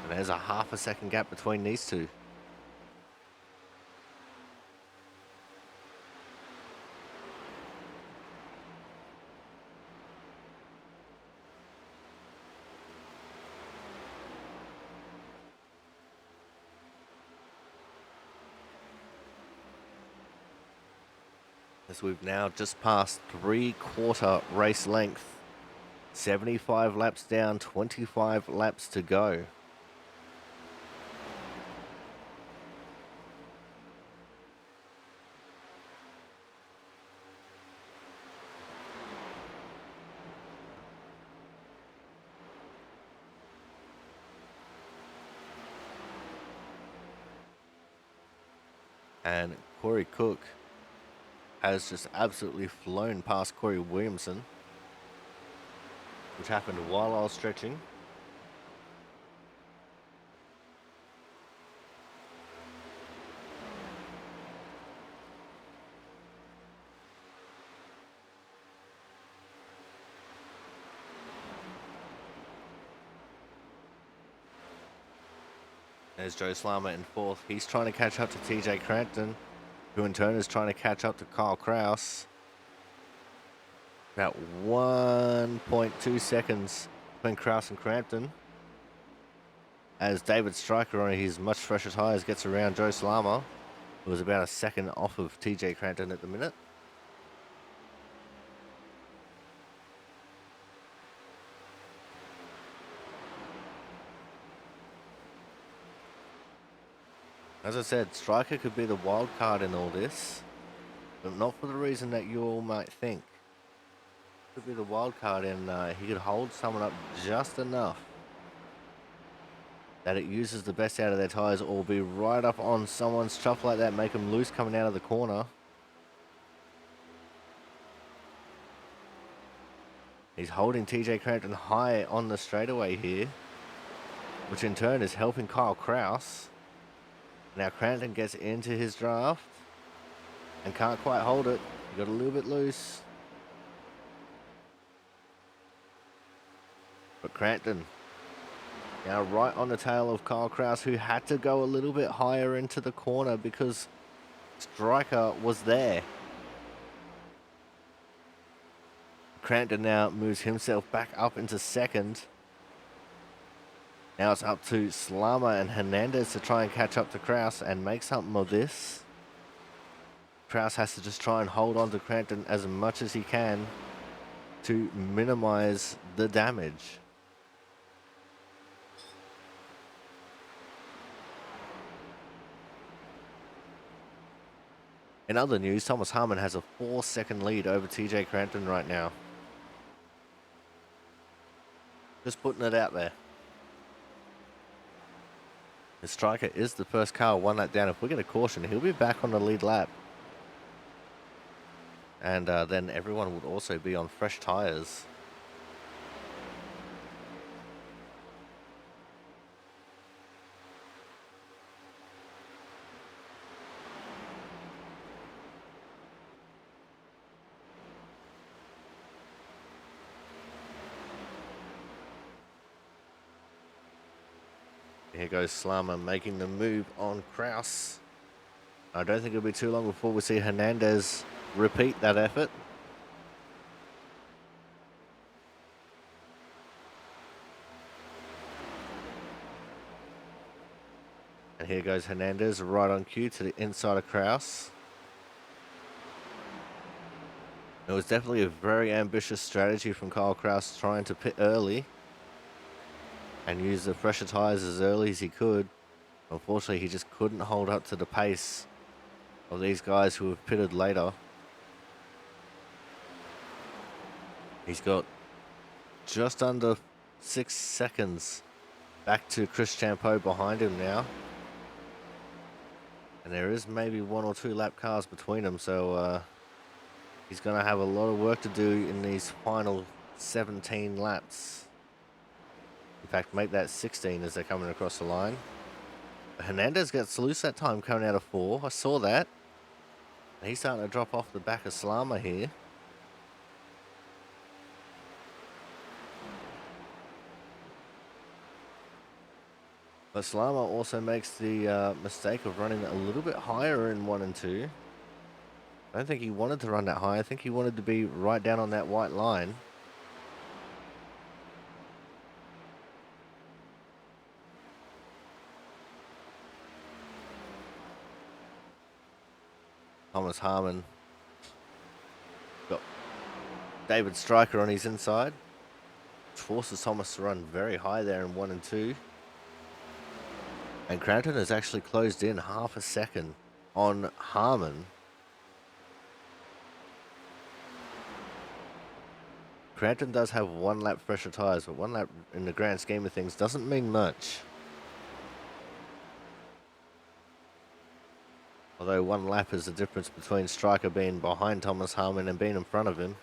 And there's a half a second gap between these two. As we've now just passed 3/4 race length. 75 laps down, 25 laps to go. And Corey Cook has just absolutely flown past Corey Williamson, which happened while I was stretching. There's Joe Slama in fourth. He's trying to catch up to TJ Crampton, who in turn is trying to catch up to Kyle Kraus. About 1.2 seconds between Kraus and Crampton. As David Stryker on his much fresher tyres gets around Joe Slama, who was about a second off of TJ Crampton at the minute. As I said, Stryker could be the wild card in all this, but not for the reason that you all might think. Could be the wild card, and he could hold someone up just enough that it uses the best out of their tyres, or be right up on someone's chuff like that, make them loose coming out of the corner. He's holding TJ Crampton high on the straightaway here, which in turn is helping Kyle Kraus. Now Crampton gets into his draft and can't quite hold it. He got a little bit loose. But Crampton now right on the tail of Kyle Kraus, who had to go a little bit higher into the corner because Stryker was there. Crampton now moves himself back up into second. Now it's up to Slama and Hernandez to try and catch up to Kraus and make something of this. Kraus has to just try and hold on to Crampton as much as he can to minimize the damage. In other news, Thomas Harmon has a 4-second lead over TJ Crampton right now. Just putting it out there. The Striker is the first car 1 lap down. If we get a caution, he'll be back on the lead lap. And then everyone would also be on fresh tyres. Here goes Slama making the move on Kraus. I don't think it'll be too long before we see Hernandez repeat that effort. And here goes Hernandez right on cue to the inside of Kraus. It was definitely a very ambitious strategy from Kyle Kraus, trying to pit early and use the fresher tyres as early as he could. Unfortunately, he just couldn't hold up to the pace of these guys who have pitted later. He's got just under 6 seconds back to Chris Champeau behind him now. And there is maybe 1 or 2 lap cars between them, so he's going to have a lot of work to do in these final 17 laps. In fact, make that 16 as they're coming across the line. Hernandez gets loose that time coming out of 4. I saw that. He's starting to drop off the back of Slama here. But Slama also makes the mistake of running a little bit higher in 1 and 2. I don't think he wanted to run that high. I think he wanted to be right down on that white line. Thomas Harmon got David Stryker on his inside, which forces Thomas to run very high there in 1 and 2. And Crampton has actually closed in half a second on Harmon. Crampton does have 1 lap fresher tyres, but 1 lap in the grand scheme of things doesn't mean much. Although 1 lap is the difference between Stryker being behind Thomas Harmon and being in front of him.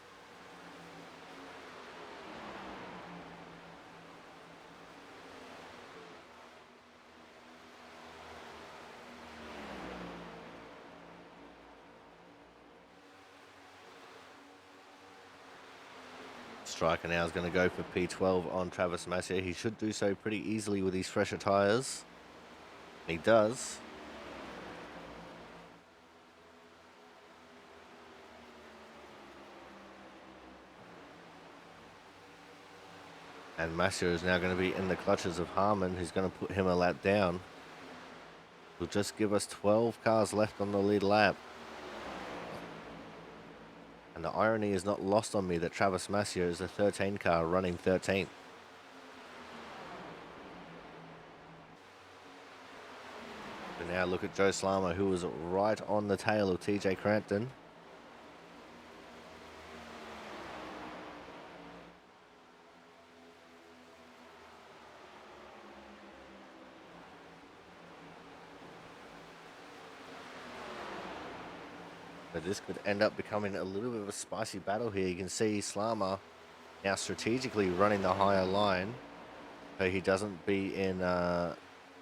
Stryker now is going to go for P12 on Travis Massier. He should do so pretty easily with these fresher tyres. He does. And Massier is now going to be in the clutches of Harmon, who's going to put him a lap down. Will just give us 12 cars left on the lead lap. And the irony is not lost on me that Travis Massier is a 13 car running 13th. We now look at Joe Slama, who was right on the tail of TJ Crampton. But this could end up becoming a little bit of a spicy battle here. You can see Slama now strategically running the higher line, so he doesn't be in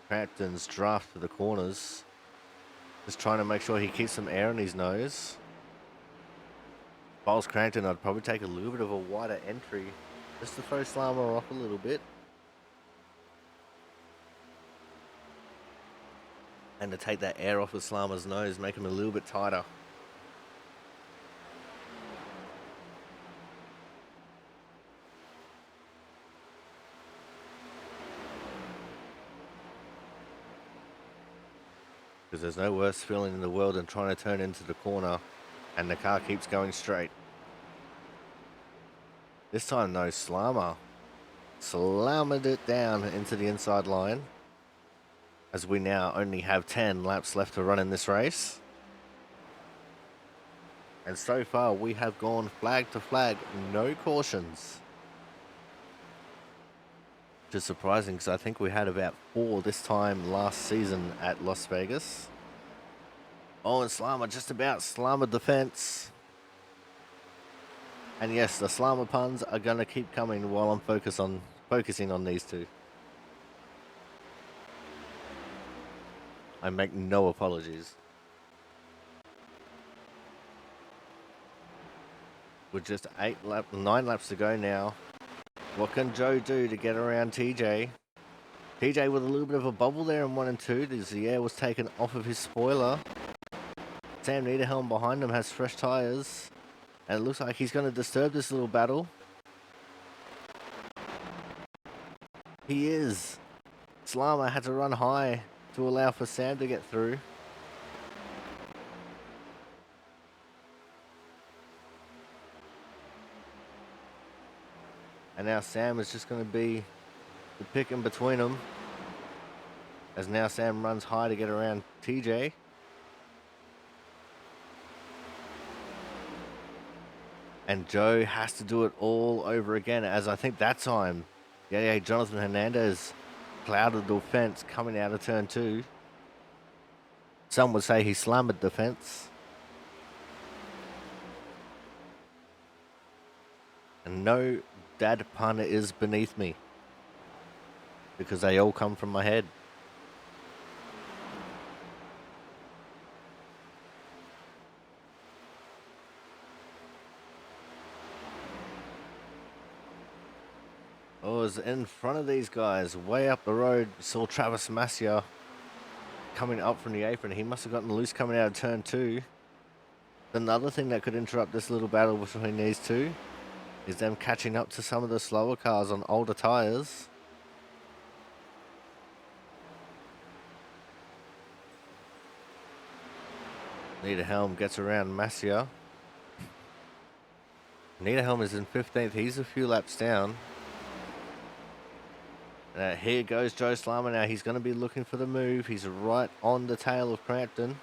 Crampton's draft for the corners. Just trying to make sure he keeps some air in his nose. If I was Crampton, I'd probably take a little bit of a wider entry just to throw Slama off a little bit. And to take that air off of Slama's nose, make him a little bit tighter. Because there's no worse feeling in the world than trying to turn into the corner and the car keeps going straight. This time though, Slama slammed it down into the inside line, as we now only have 10 laps left to run in this race. And so far we have gone flag to flag, no cautions. Which is surprising because I think we had about 4 this time last season at Las Vegas. Oh, and Slama just about slammed the fence. And yes, the Slama puns are going to keep coming while I'm focusing on these two. I make no apologies. With just 9 laps to go now. What can Joe do to get around TJ? TJ with a little bit of a bubble there in 1 and 2 as the air was taken off of his spoiler. Sam Niederhelm behind him has fresh tyres. And it looks like he's going to disturb this little battle. He is. Slama had to run high to allow for Sam to get through. And now Sam is just going to be the pick in between them. As now Sam runs high to get around TJ. And Joe has to do it all over again, as I think that time, yeah, Jonathan Hernandez clouded the fence coming out of turn 2. Some would say he slammed the fence. And no dad pun is beneath me, because they all come from my head. was in front of these guys, way up the road. You saw Travis Massia coming up from the apron. He must have gotten loose coming out of turn 2. Another thing that could interrupt this little battle between these two is them catching up to some of the slower cars on older tires. Niederhelm gets around Massia. Niederhelm is in 15th. He's a few laps down. Here goes Joe Slama now. He's going to be looking for the move. He's right on the tail of Crampton.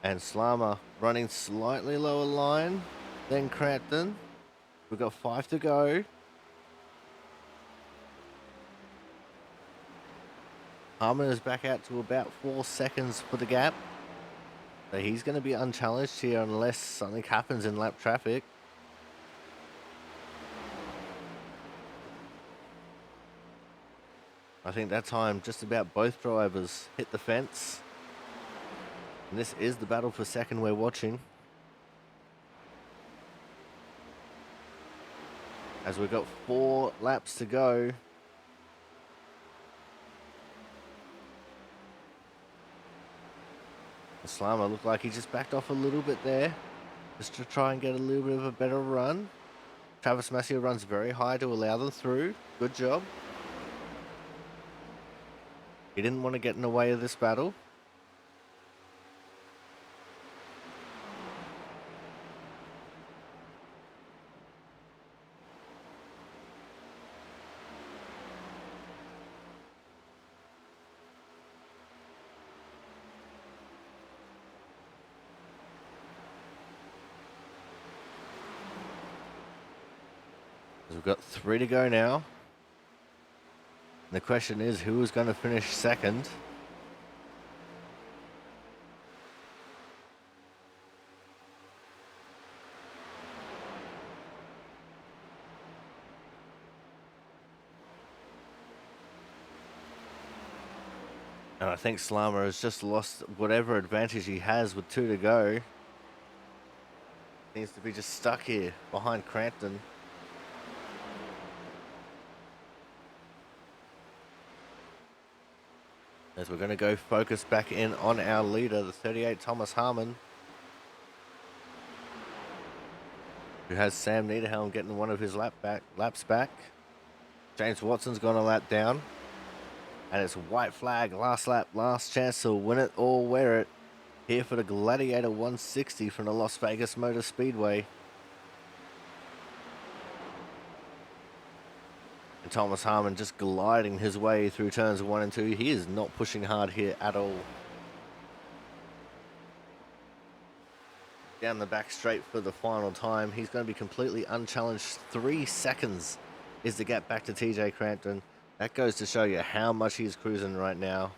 And Slama running slightly lower line than Crampton. We've got 5 to go. Harmon is back out to about 4 seconds for the gap. So he's going to be unchallenged here unless something happens in lap traffic. I think that time just about both drivers hit the fence. And this is the battle for second we're watching. As we've got 4 laps to go. Slama looked like he just backed off a little bit there, just to try and get a little bit of a better run. Travis Massia runs very high to allow them through. Good job. He didn't want to get in the way of this battle. We've got 3 to go now. And the question is, who is going to finish second? And I think Slama has just lost whatever advantage he has with 2 to go. Needs to be just stuck here behind Crampton. As we're going to go focus back in on our leader, the 38 Thomas Harmon, who has Sam Niederhelm getting one of his laps back. James Watson's gone a lap down. And it's white flag, last lap, last chance to win it or wear it. Here for the Gladiator 160 from the Las Vegas Motor Speedway. And Thomas Harmon just gliding his way through turns 1 and 2. He is not pushing hard here at all. Down the back straight for the final time. He's going to be completely unchallenged. 3 seconds is the gap back to TJ Crampton. That goes to show you how much he's cruising right now.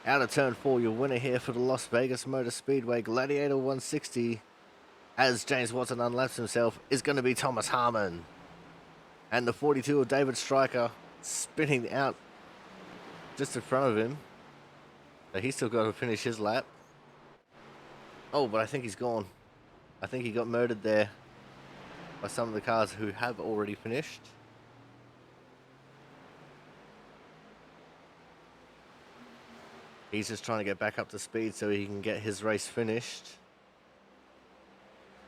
Out of turn 4, your winner here for the Las Vegas Motor Speedway Gladiator 160, as James Watson unlaps himself, is going to be Thomas Harmon. And the 42 of David Stryker spinning out just in front of him. So he's still got to finish his lap. Oh, but I think he's gone. I think he got murdered there by some of the cars who have already finished. He's just trying to get back up to speed so he can get his race finished.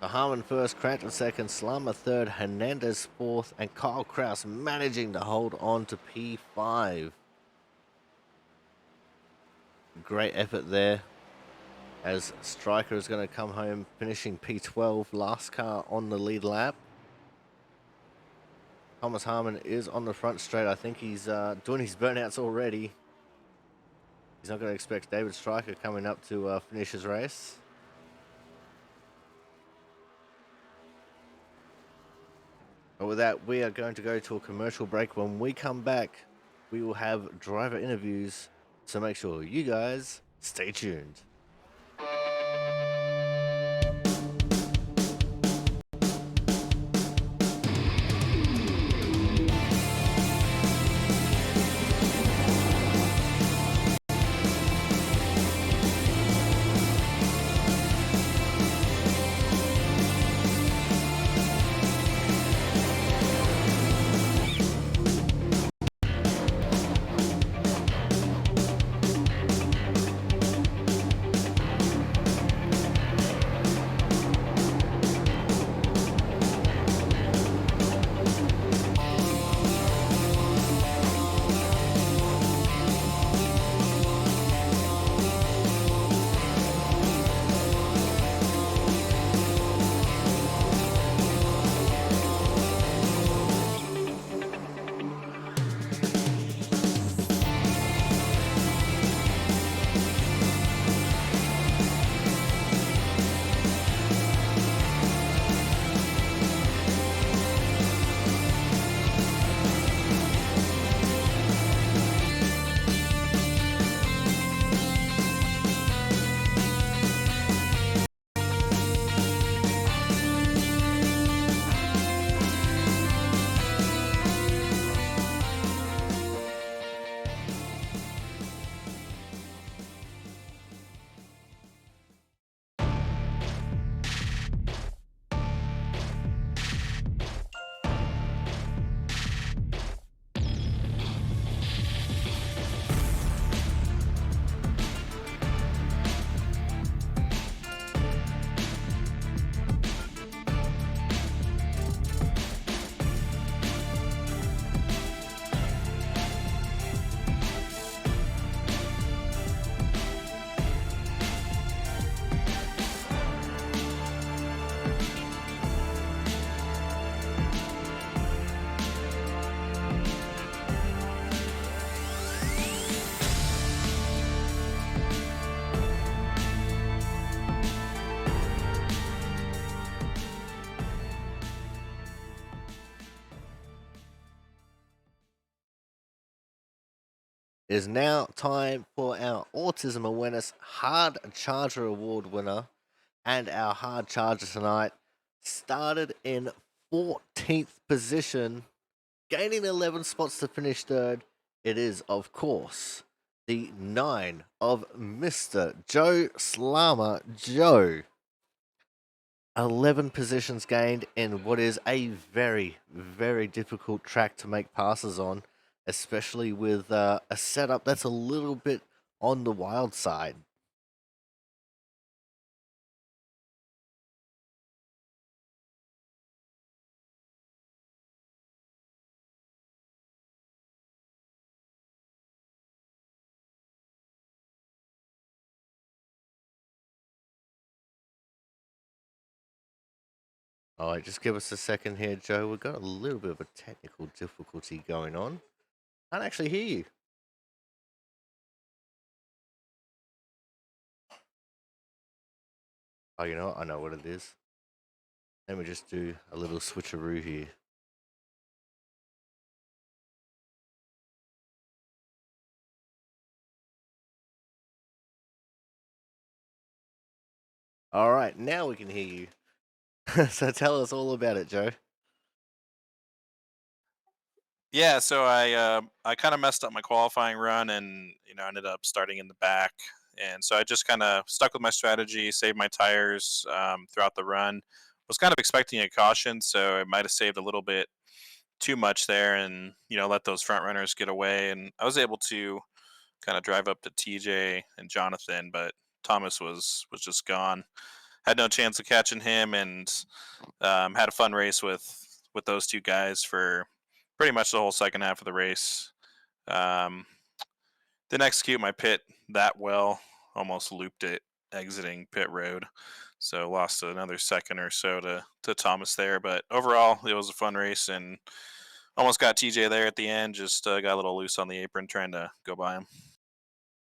Harmon first, Crampton second, Slama third, Hernandez fourth, and Kyle Kraus managing to hold on to P5. Great effort there, as Stryker is going to come home finishing P12, last car on the lead lap. Thomas Harmon is on the front straight. I think he's doing his burnouts already. He's not going to expect David Stryker coming up to finish his race. But with that, we are going to go to a commercial break. When we come back, we will have driver interviews. So make sure you guys stay tuned. It is now time for our Autism Awareness Hard Charger Award winner. And our hard charger tonight started in 14th position, gaining 11 spots to finish third. It is, of course, the 9 of Mr. Joe Slama Joe. 11 positions gained in what is a very, very difficult track to make passes on, especially with a setup that's a little bit on the wild side. All right, just give us a second here, Joe. We've got a little bit of a technical difficulty going on. I can't actually hear you. Oh, you know what? I know what it is. Let me just do a little switcheroo here. All right, now we can hear you. So tell us all about it, Joe. Yeah, so I kind of messed up my qualifying run, and ended up starting in the back, and so I just kind of stuck with my strategy, saved my tires throughout the run. Was kind of expecting a caution, so I might have saved a little bit too much there, and let those front runners get away, and I was able to kind of drive up to TJ and Jonathan, but Thomas was just gone. Had no chance of catching him, and had a fun race with those two guys for pretty much the whole second half of the race. Um, didn't execute my pit that well. Almost looped it exiting pit road. So lost another second or so to Thomas there. But overall, it was a fun race and almost got TJ there at the end. Just got a little loose on the apron trying to go by him.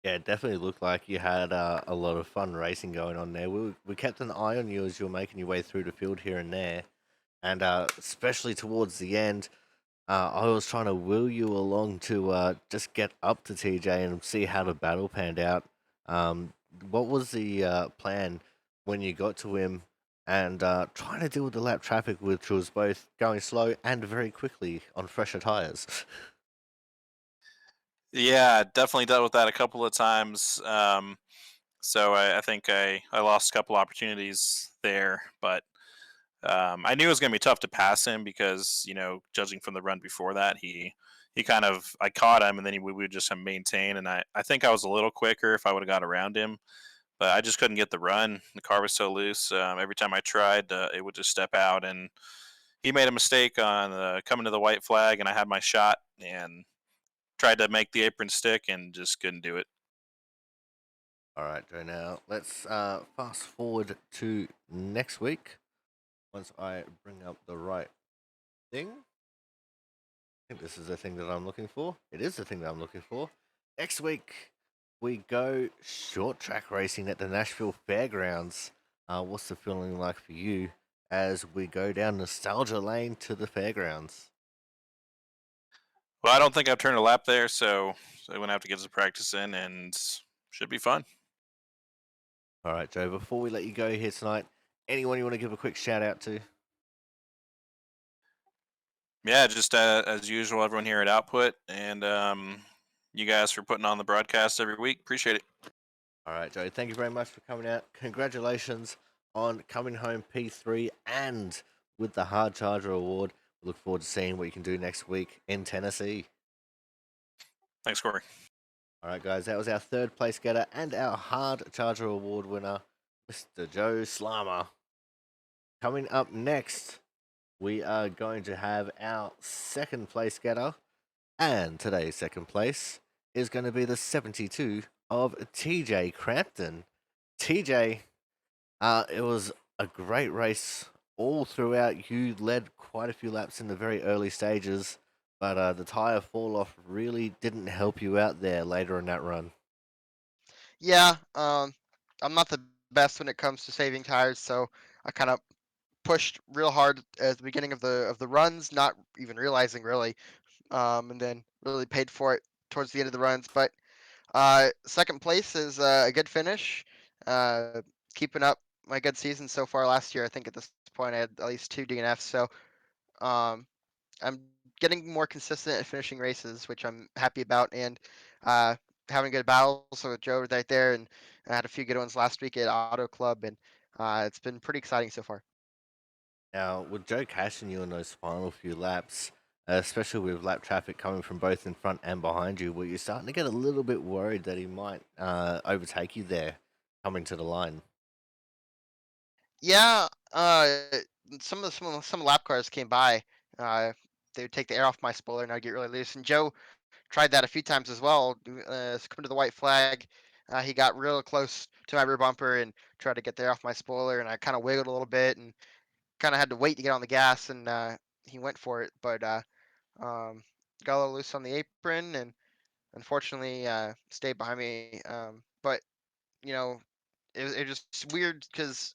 Yeah, it definitely looked like you had a lot of fun racing going on there. We kept an eye on you as you were making your way through the field here and there. And especially towards the end, I was trying to will you along to just get up to TJ and see how the battle panned out. Um, what was the plan when you got to him and trying to deal with the lap traffic, which was both going slow and very quickly on fresher tires? Yeah, definitely dealt with that a couple of times. So I think I lost a couple opportunities there, but I knew it was going to be tough to pass him because judging from the run before that, he kind of I caught him and then we would just maintain, and I think I was a little quicker if I would have got around him, but I just couldn't get the run. The car was so loose. Every time I tried, it would just step out, and he made a mistake on coming to the white flag, and I had my shot and tried to make the apron stick and just couldn't do it. All right, Joe. Now let's fast forward to next week. Once I bring up the right thing, I think this is the thing that I'm looking for. It is the thing that I'm looking for. Next week, we go short track racing at the Nashville Fairgrounds. What's the feeling like for you as we go down nostalgia lane to the fairgrounds? Well, I don't think I've turned a lap there, so I'm gonna have to get some practice in, and should be fun. All right, Joe. Before we let you go here tonight, anyone you want to give a quick shout out to? Yeah, just as usual, everyone here at Output, and you guys for putting on the broadcast every week. Appreciate it. All right, Joe. Thank you very much for coming out. Congratulations on coming home P3 and with the Hard Charger Award. We look forward to seeing what you can do next week in Tennessee. Thanks, Corey. All right, guys, that was our third place getter and our Hard Charger Award winner, Mr. Joe Slama. Coming up next, we are going to have our second place getter, and today's second place is going to be the 72 of TJ Crampton. TJ, it was a great race all throughout. You led quite a few laps in the very early stages, but the tire fall off really didn't help you out there later in that run. Yeah, I'm not the best when it comes to saving tires, so I kind of pushed real hard at the beginning of the runs, not even realizing really, and then really paid for it towards the end of the runs. But second place is a good finish. Uh, Keeping up my good season so far last year. I think at this point I had at least 2 DNFs. So um, I'm getting more consistent at finishing races, which I'm happy about, and uh, having good battles with Joe right there, and I had a few good ones last week at Auto Club, and it's been pretty exciting so far. Now, with Joe cashing you in those final few laps, especially with lap traffic coming from both in front and behind you, were you starting to get a little bit worried that he might overtake you there coming to the line? Yeah, some lap cars came by. Uh, they would take the air off my spoiler, and I'd get really loose. And Joe tried that a few times as well. Coming to the white flag, he got real close to my rear bumper and tried to get the air off my spoiler, and I kind of wiggled a little bit and kind of had to wait to get on the gas, and he went for it, but um, got a little loose on the apron, and unfortunately stayed behind me. But you know, it was just weird because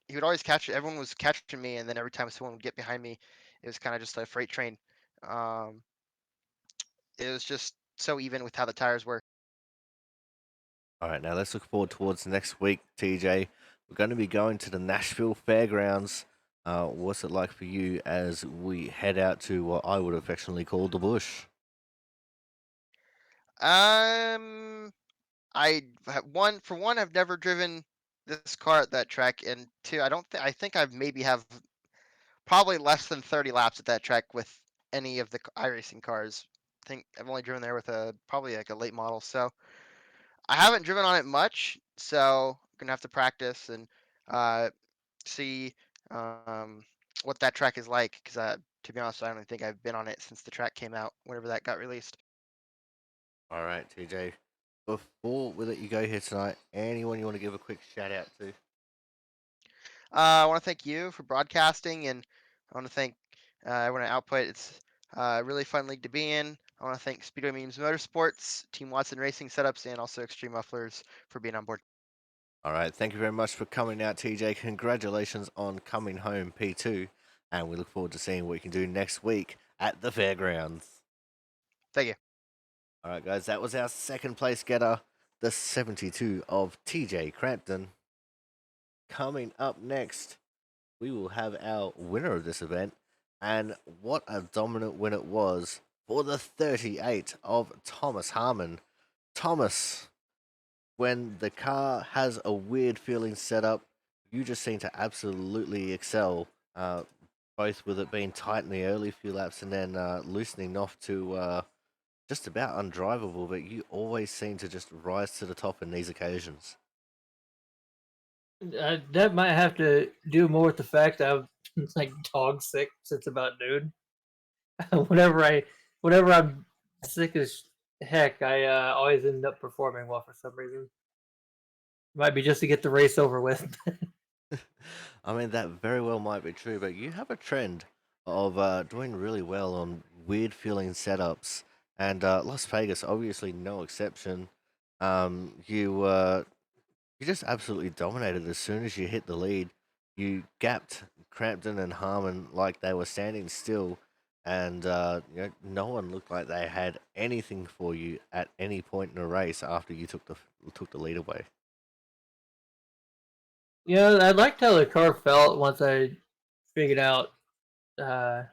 he would always catch. Everyone was catching me, and then every time someone would get behind me, it was kind of just a freight train. Um, it was just so even with how the tires were. All right, now let's look forward towards next week, TJ. We're going to be going to the Nashville Fairgrounds. What's it like for you as we head out to what I would affectionately call the bush? Um, one for one, I've never driven this car at that track, and two, I think I've maybe have probably less than 30 laps at that track with any of the iRacing cars. I think I've only driven there with a probably like a late model, so I haven't driven on it much. So I'm gonna have to practice and uh, see um, what that track is like. Because to be honest, I don't think I've been on it since the track came out, whenever that got released. All right, TJ. Before we let you go here tonight, anyone you want to give a quick shout out to? I want to thank you for broadcasting, and I want to thank everyone at Output. It's a really fun league to be in. I want to thank Speedway Memes Motorsports, Team Watson Racing Setups, and also Extreme Mufflers for being on board. All right, thank you very much for coming out, TJ. Congratulations on coming home P2, and we look forward to seeing what you can do next week at the fairgrounds. Thank you. All right, guys, that was our second place getter, the 72 of TJ Crampton. Coming up next, we will have our winner of this event, and what a dominant win it was for the 38 of Thomas Harmon. Thomas, when the car has a weird feeling set up, you just seem to absolutely excel, both with it being tight in the early few laps and then loosening off to just about undrivable, but you always seem to just rise to the top in these occasions. That might have to do more with the fact that I've been like dog sick since about noon. whenever I, whenever I'm sick as heck, I always end up performing well for some reason. Might be just to get the race over with. I mean, that very well might be true, but you have a trend of doing really well on weird feeling setups, and Las Vegas, obviously, no exception. You just absolutely dominated as soon as you hit the lead. You gapped Crampton and Harmon like they were standing still, and no one looked like they had anything for you at any point in the race after you took the lead away. Yeah, I liked how the car felt once I figured out uh,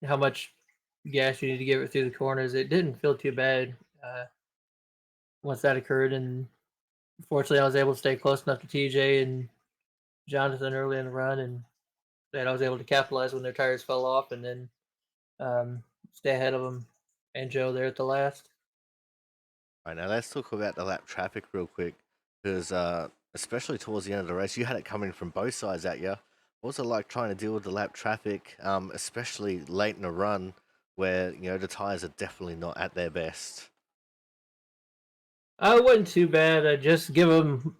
how much gas you need to give it through the corners. It didn't feel too bad once that occurred, and fortunately, I was able to stay close enough to TJ and Jonathan early in the run, and that I was able to capitalize when their tires fell off, and then um, stay ahead of them and Joe there at the last. Right, now let's talk about the lap traffic real quick, because especially towards the end of the race, you had it coming from both sides at you. What was it like trying to deal with the lap traffic, especially late in the run, where the tires are definitely not at their best? It wasn't too bad. I just give them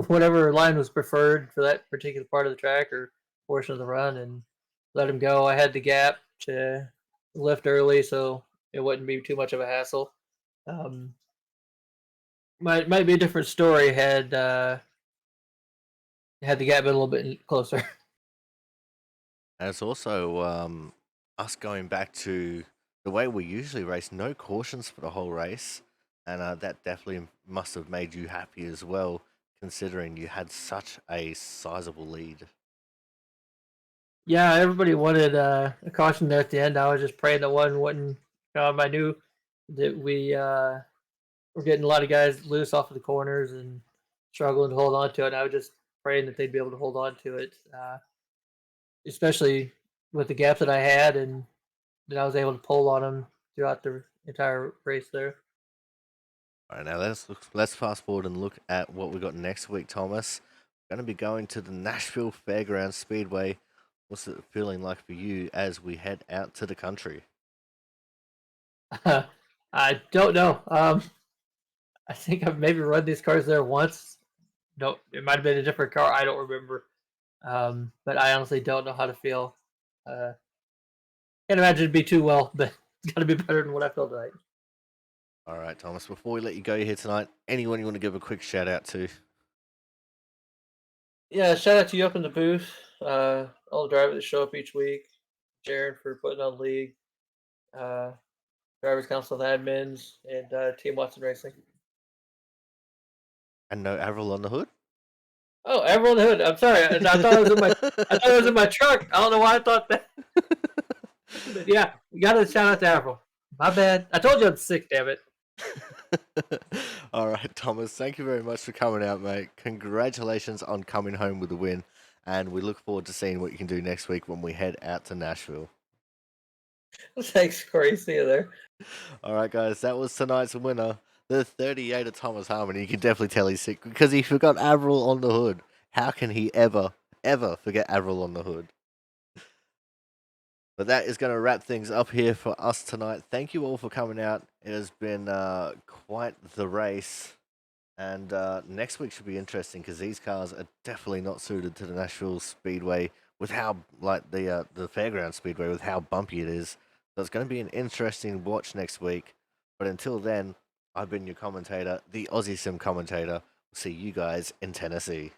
whatever line was preferred for that particular part of the track or portion of the run, and let them go. I had the gap to lift early, so it wouldn't be too much of a hassle. Um, might be a different story had the gap been a little bit closer. And it's also us going back to the way we usually race, no cautions for the whole race, and that definitely must have made you happy as well, considering you had such a sizable lead. Yeah, everybody wanted a caution there at the end. I was just praying that one wouldn't come. I knew that we were getting a lot of guys loose off of the corners and struggling to hold on to it. And I was just praying that they'd be able to hold on to it, especially with the gaps that I had and that I was able to pull on them throughout the entire race there. All right, now let's fast forward and look at what we got next week, Thomas. We're going to be going to the Nashville Fairgrounds Speedway. What's it feeling like for you as we head out to the country? I don't know. I think I've maybe run these cars there once. No, it might have been a different car. I don't remember. But I honestly don't know how to feel. Can't imagine it'd be too well, but it's got to be better than what I feel tonight. All right, Thomas, before we let you go here tonight, anyone you want to give a quick shout out to? Yeah, shout out to you up in the booth. All the drivers that show up each week. Jaron for putting on league. Uh, Drivers Council of Admins and Team Watson Racing. And no Avril on the hood? Oh, everyone in the hood. I'm sorry. I thought it was in my. I thought it was in my truck. I don't know why I thought that. But yeah, you got to shout out to Avril. My bad. I told you I'm sick. Damn it. All right, Thomas, thank you very much for coming out, mate. Congratulations on coming home with the win, and we look forward to seeing what you can do next week when we head out to Nashville. Thanks, Corey. See you there. All right, guys, that was tonight's winner, the 38 of Thomas Harmon. You can definitely tell he's sick because he forgot Avril on the hood. How can he ever forget Avril on the hood? But that is going to wrap things up here for us tonight. Thank you all for coming out. It has been quite the race. And next week should be interesting because these cars are definitely not suited to the Nashville Speedway with how, like the Fairground Speedway, with how bumpy it is. So it's going to be an interesting watch next week. But until then, I've been your commentator, the Aussie Sim commentator. See you guys in Tennessee.